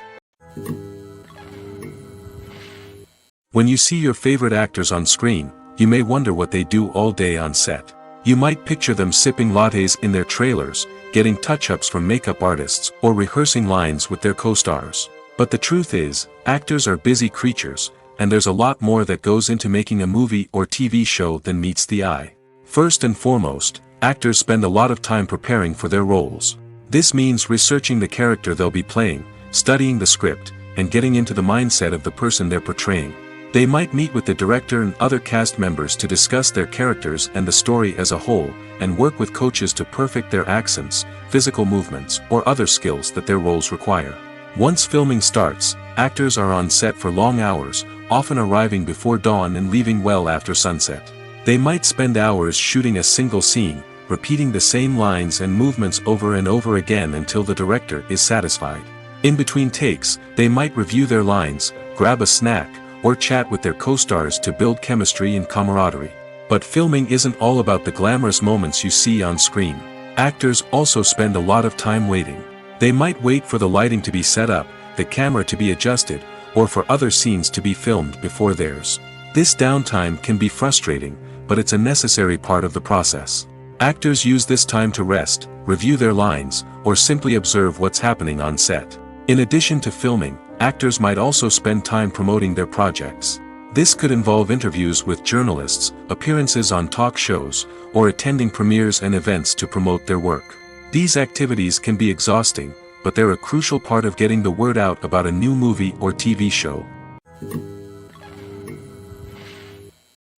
When you see your favorite actors on screen, you may wonder what they do all day on set. You might picture them sipping lattes in their trailers, getting touch-ups from makeup artists, or rehearsing lines with their co-stars. But the truth is, actors are busy creatures, and there's a lot more that goes into making a movie or TV show than meets the eye. First and foremost, actors spend a lot of time preparing for their roles. This means researching the character they'll be playing, studying the script, and getting into the mindset of the person they're portraying. They might meet with the director and other cast members to discuss their characters and the story as a whole, and work with coaches to perfect their accents, physical movements, or other skills that their roles require. Once filming starts, actors are on set for long hours, often arriving before dawn and leaving well after sunset. They might spend hours shooting a single scene, repeating the same lines and movements over and over again until the director is satisfied. In between takes, they might review their lines, grab a snack, or chat with their co-stars to build chemistry and camaraderie. But filming isn't all about the glamorous moments you see on screen. Actors also spend a lot of time waiting. They might wait for the lighting to be set up, the camera to be adjusted, or for other scenes to be filmed before theirs. This downtime can be frustrating, but it's a necessary part of the process. Actors use this time to rest, review their lines, or simply observe what's happening on set. In addition to filming, actors might also spend time promoting their projects. This could involve interviews with journalists, appearances on talk shows, or attending premieres and events to promote their work. These activities can be exhausting, but they're a crucial part of getting the word out about a new movie or TV show.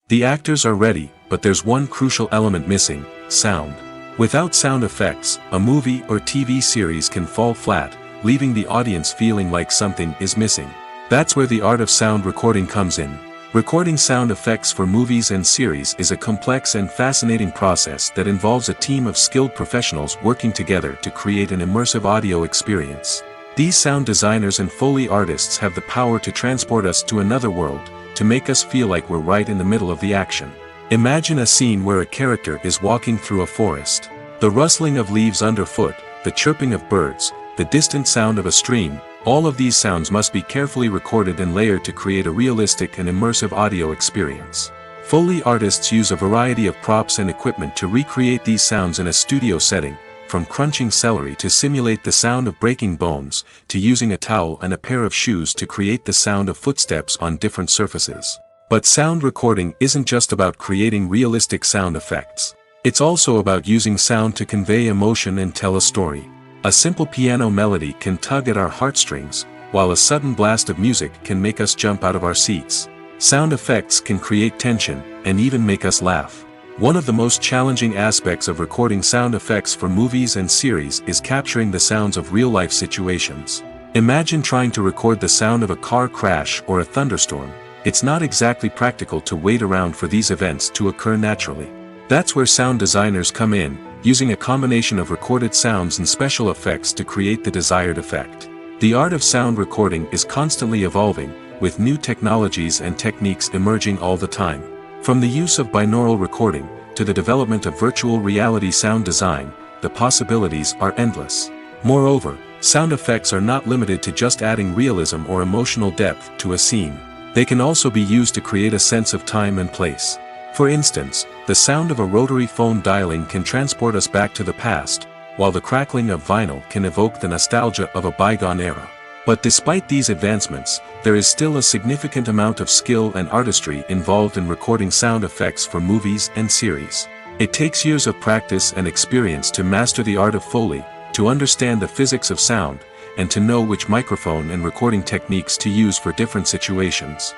The actors are ready, but there's one crucial element missing: sound. Without sound effects, a movie or TV series can fall flat, leaving the audience feeling like something is missing. That's where the art of sound recording comes in. Recording sound effects for movies and series is a complex and fascinating process that involves a team of skilled professionals working together to create an immersive audio experience. These sound designers and Foley artists have the power to transport us to another world, to make us feel like we're right in the middle of the action. Imagine a scene where a character is walking through a forest. The rustling of leaves underfoot, the chirping of birds, the distant sound of a stream, all of these sounds must be carefully recorded and layered to create a realistic and immersive audio experience. Foley artists use a variety of props and equipment to recreate these sounds in a studio setting, from crunching celery to simulate the sound of breaking bones, to using a towel and a pair of shoes to create the sound of footsteps on different surfaces. But sound recording isn't just about creating realistic sound effects. It's also about using sound to convey emotion and tell a story. A simple piano melody can tug at our heartstrings, while a sudden blast of music can make us jump out of our seats. Sound effects can create tension, and even make us laugh. One of the most challenging aspects of recording sound effects for movies and series is capturing the sounds of real-life situations. Imagine trying to record the sound of a car crash or a thunderstorm. It's not exactly practical to wait around for these events to occur naturally. That's where sound designers come in, using a combination of recorded sounds and special effects to create the desired effect. The art of sound recording is constantly evolving, with new technologies and techniques emerging all the time. From the use of binaural recording, to the development of virtual reality sound design, the possibilities are endless. Moreover, sound effects are not limited to just adding realism or emotional depth to a scene. They can also be used to create a sense of time and place. For instance, the sound of a rotary phone dialing can transport us back to the past, while the crackling of vinyl can evoke the nostalgia of a bygone era. But despite these advancements, there is still a significant amount of skill and artistry involved in recording sound effects for movies and series. It takes years of practice and experience to master the art of Foley, to understand the physics of sound, and to know which microphone and recording techniques to use for different situations.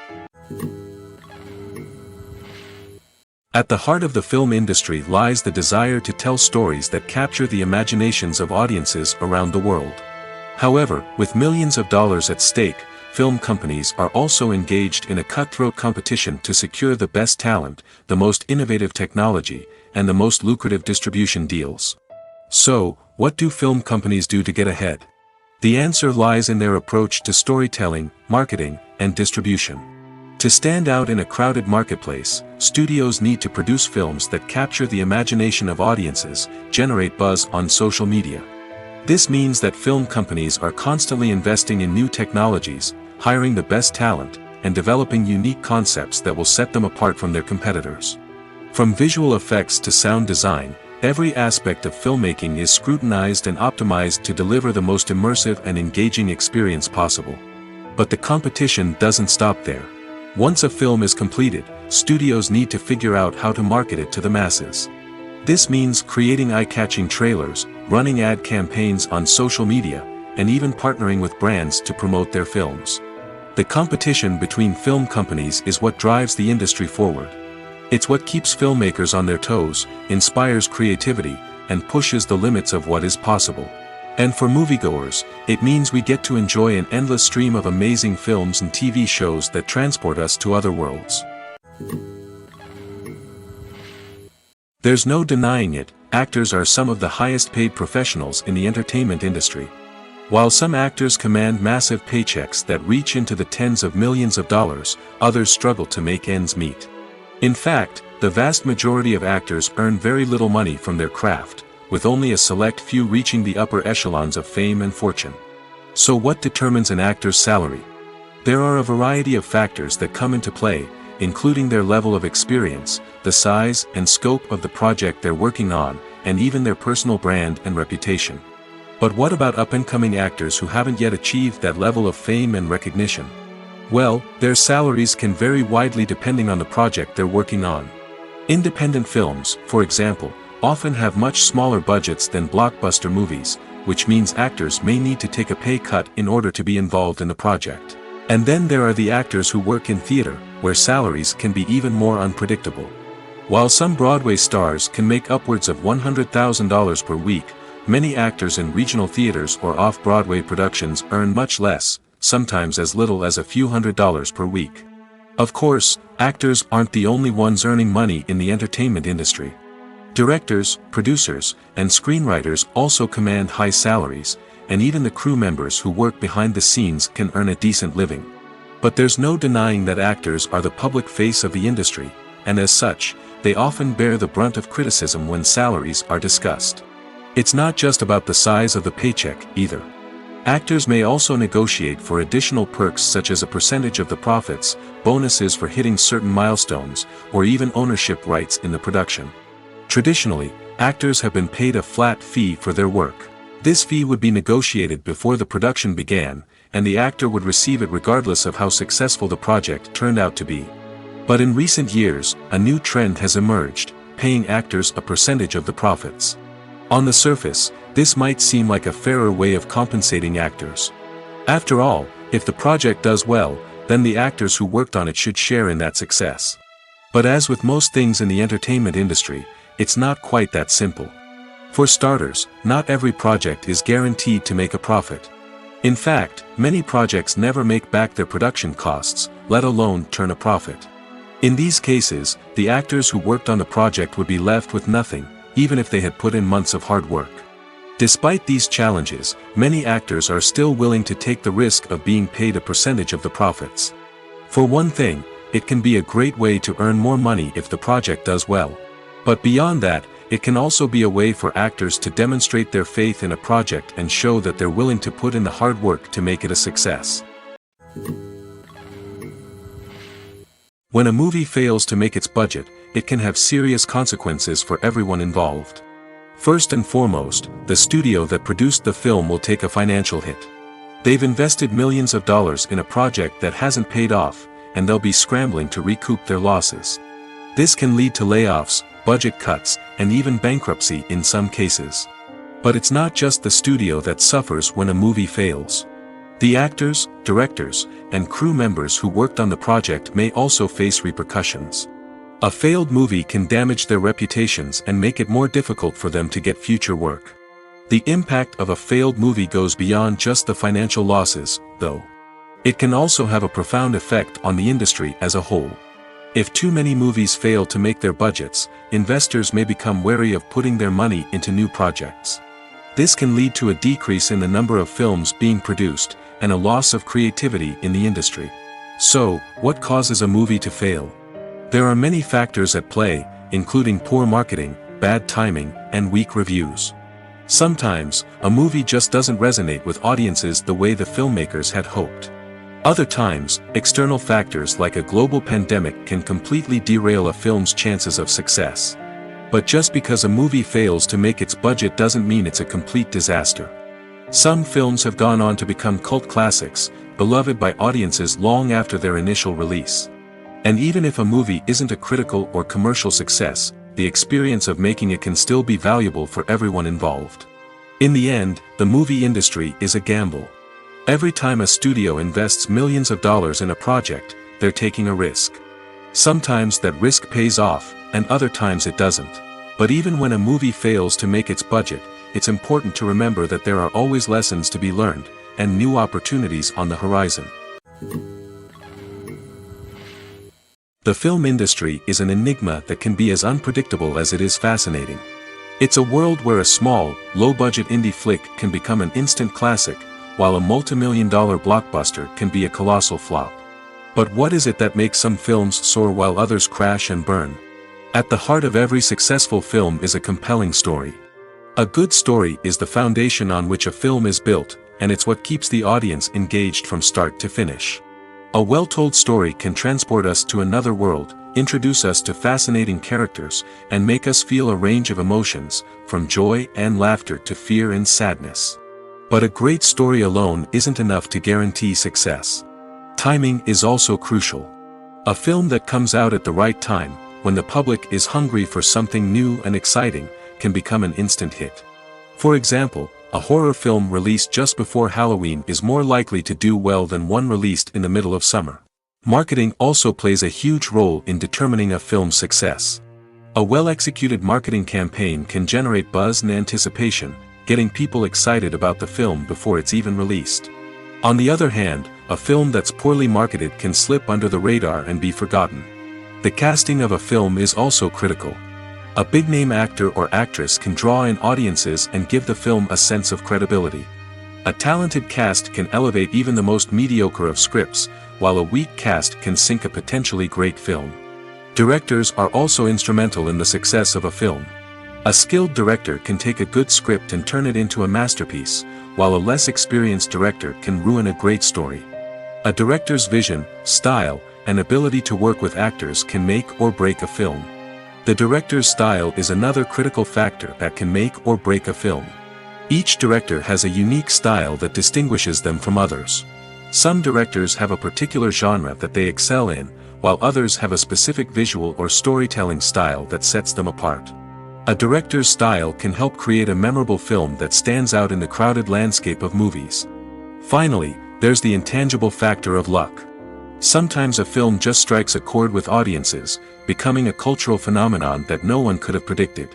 At the heart of the film industry lies the desire to tell stories that capture the imaginations of audiences around the world. However, with millions of dollars at stake, film companies are also engaged in a cutthroat competition to secure the best talent, the most innovative technology, and the most lucrative distribution deals. So, what do film companies do to get ahead? The answer lies in their approach to storytelling, marketing, and distribution. To stand out in a crowded marketplace, studios need to produce films that capture the imagination of audiences, generate buzz on social media. This means that film companies are constantly investing in new technologies, hiring the best talent, and developing unique concepts that will set them apart from their competitors. From visual effects to sound design, every aspect of filmmaking is scrutinized and optimized to deliver the most immersive and engaging experience possible. But the competition doesn't stop there. Once a film is completed, studios need to figure out how to market it to the masses. This means creating eye-catching trailers, running ad campaigns on social media, and even partnering with brands to promote their films. The competition between film companies is what drives the industry forward. It's what keeps filmmakers on their toes, inspires creativity, and pushes the limits of what is possible. And for moviegoers, it means we get to enjoy an endless stream of amazing films and TV shows that transport us to other worlds. There's no denying it, actors are some of the highest paid professionals in the entertainment industry. While some actors command massive paychecks that reach into the tens of millions of dollars, others struggle to make ends meet. In fact, the vast majority of actors earn very little money from their craft, with only a select few reaching the upper echelons of fame and fortune. So what determines an actor's salary? There are a variety of factors that come into play, including their level of experience, the size and scope of the project they're working on, and even their personal brand and reputation. But what about up-and-coming actors who haven't yet achieved that level of fame and recognition? Well, their salaries can vary widely depending on the project they're working on. Independent films, for example, often have much smaller budgets than blockbuster movies, which means actors may need to take a pay cut in order to be involved in the project. And then there are the actors who work in theater, where salaries can be even more unpredictable. While some Broadway stars can make upwards of $100,000 per week, many actors in regional theaters or off-Broadway productions earn much less, sometimes as little as a few $100s per week. Of course, actors aren't the only ones earning money in the entertainment industry. Directors, producers, and screenwriters also command high salaries, and even the crew members who work behind the scenes can earn a decent living. But there's no denying that actors are the public face of the industry, and as such, they often bear the brunt of criticism when salaries are discussed. It's not just about the size of the paycheck, either. Actors may also negotiate for additional perks such as a percentage of the profits, bonuses for hitting certain milestones, or even ownership rights in the production. Traditionally, actors have been paid a flat fee for their work. This fee would be negotiated before the production began, and the actor would receive it regardless of how successful the project turned out to be. But in recent years, a new trend has emerged, paying actors a percentage of the profits. On the surface, this might seem like a fairer way of compensating actors. After all, if the project does well, then the actors who worked on it should share in that success. But as with most things in the entertainment industry, it's not quite that simple. For starters, not every project is guaranteed to make a profit. In fact, many projects never make back their production costs, let alone turn a profit. In these cases, the actors who worked on the project would be left with nothing, even if they had put in months of hard work. Despite these challenges, many actors are still willing to take the risk of being paid a percentage of the profits. For one thing, it can be a great way to earn more money if the project does well. But beyond that, it can also be a way for actors to demonstrate their faith in a project and show that they're willing to put in the hard work to make it a success. When a movie fails to make its budget, it can have serious consequences for everyone involved. First and foremost, the studio that produced the film will take a financial hit. They've invested millions of dollars in a project that hasn't paid off, and they'll be scrambling to recoup their losses. This can lead to layoffs, budget cuts, and even bankruptcy in some cases. But it's not just the studio that suffers when a movie fails. The actors, directors, and crew members who worked on the project may also face repercussions. A failed movie can damage their reputations and make it more difficult for them to get future work. The impact of a failed movie goes beyond just the financial losses, though. It can also have a profound effect on the industry as a whole. If too many movies fail to make their budgets, investors may become wary of putting their money into new projects. This can lead to a decrease in the number of films being produced, and a loss of creativity in the industry. So, what causes a movie to fail? There are many factors at play, including poor marketing, bad timing, and weak reviews. Sometimes, a movie just doesn't resonate with audiences the way the filmmakers had hoped. Other times, external factors like a global pandemic can completely derail a film's chances of success. But just because a movie fails to make its budget doesn't mean it's a complete disaster. Some films have gone on to become cult classics, beloved by audiences long after their initial release. And even if a movie isn't a critical or commercial success, the experience of making it can still be valuable for everyone involved. In the end, the movie industry is a gamble. Every time a studio invests millions of dollars in a project, they're taking a risk. Sometimes that risk pays off, and other times it doesn't. But even when a movie fails to make its budget, it's important to remember that there are always lessons to be learned, and new opportunities on the horizon. The film industry is an enigma that can be as unpredictable as it is fascinating. It's a world where a small, low-budget indie flick can become an instant classic, while a multi-million-dollar blockbuster can be a colossal flop. But what is it that makes some films soar while others crash and burn? At the heart of every successful film is a compelling story. A good story is the foundation on which a film is built, and it's what keeps the audience engaged from start to finish. A well-told story can transport us to another world, introduce us to fascinating characters, and make us feel a range of emotions, from joy and laughter to fear and sadness. But a great story alone isn't enough to guarantee success. Timing is also crucial. A film that comes out at the right time, when the public is hungry for something new and exciting, can become an instant hit. For example, a horror film released just before Halloween is more likely to do well than one released in the middle of summer. Marketing also plays a huge role in determining a film's success. A well-executed marketing campaign can generate buzz and anticipation, getting people excited about the film before it's even released. On the other hand, a film that's poorly marketed can slip under the radar and be forgotten. The casting of a film is also critical. A big-name actor or actress can draw in audiences and give the film a sense of credibility. A talented cast can elevate even the most mediocre of scripts, while a weak cast can sink a potentially great film. Directors are also instrumental in the success of a film. A skilled director can take a good script and turn it into a masterpiece, while a less experienced director can ruin a great story. A director's vision, style, and ability to work with actors can make or break a film. The director's style is another critical factor that can make or break a film. Each director has a unique style that distinguishes them from others. Some directors have a particular genre that they excel in, while others have a specific visual or storytelling style that sets them apart. A director's style can help create a memorable film that stands out in the crowded landscape of movies. Finally, there's the intangible factor of luck. Sometimes a film just strikes a chord with audiences, becoming a cultural phenomenon that no one could have predicted.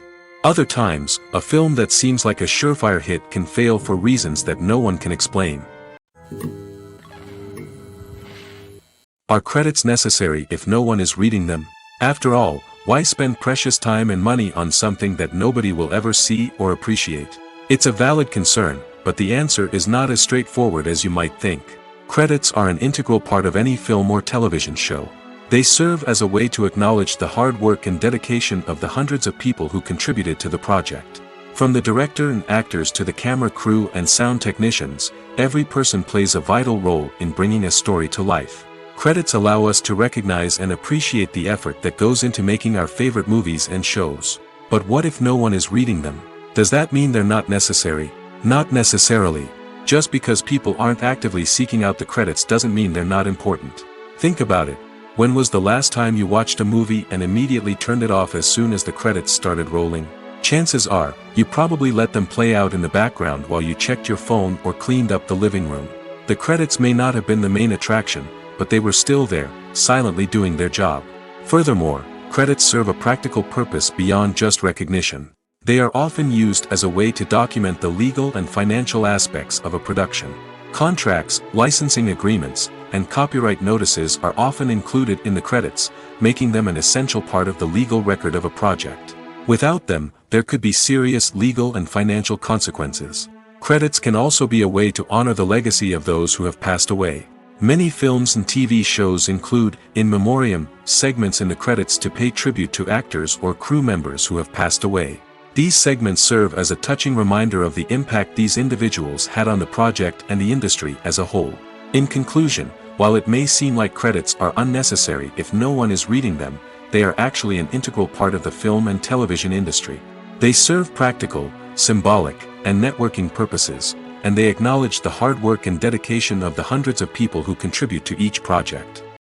Other times, a film that seems like a surefire hit can fail for reasons that no one can explain. Are credits necessary if no one is reading them? After all, why spend precious time and money on something that nobody will ever see or appreciate? It's a valid concern, but the answer is not as straightforward as you might think. Credits are an integral part of any film or television show. They serve as a way to acknowledge the hard work and dedication of the hundreds of people who contributed to the project. From the director and actors to the camera crew and sound technicians, every person plays a vital role in bringing a story to life. Credits allow us to recognize and appreciate the effort that goes into making our favorite movies and shows. But what if no one is reading them? Does that mean they're not necessary? Not necessarily. Just because people aren't actively seeking out the credits doesn't mean they're not important. Think about it. When was the last time you watched a movie and immediately turned it off as soon as the credits started rolling? Chances are, you probably let them play out in the background while you checked your phone or cleaned up the living room. The credits may not have been the main attraction, but they were still there, silently doing their job. Furthermore, credits serve a practical purpose beyond just recognition. They are often used as a way to document the legal and financial aspects of a production. Contracts, licensing agreements, and copyright notices are often included in the credits, making them an essential part of the legal record of a project. Without them, there could be serious legal and financial consequences. Credits can also be a way to honor the legacy of those who have passed away. Many films and TV shows include, in memoriam, segments in the credits to pay tribute to actors or crew members who have passed away. These segments serve as a touching reminder of the impact these individuals had on the project and the industry as a whole. In conclusion, while it may seem like credits are unnecessary if no one is reading them, they are actually an integral part of the film and television industry. They serve practical, symbolic, and networking purposes, and they acknowledge the hard work and dedication of the hundreds of people who contribute to each project.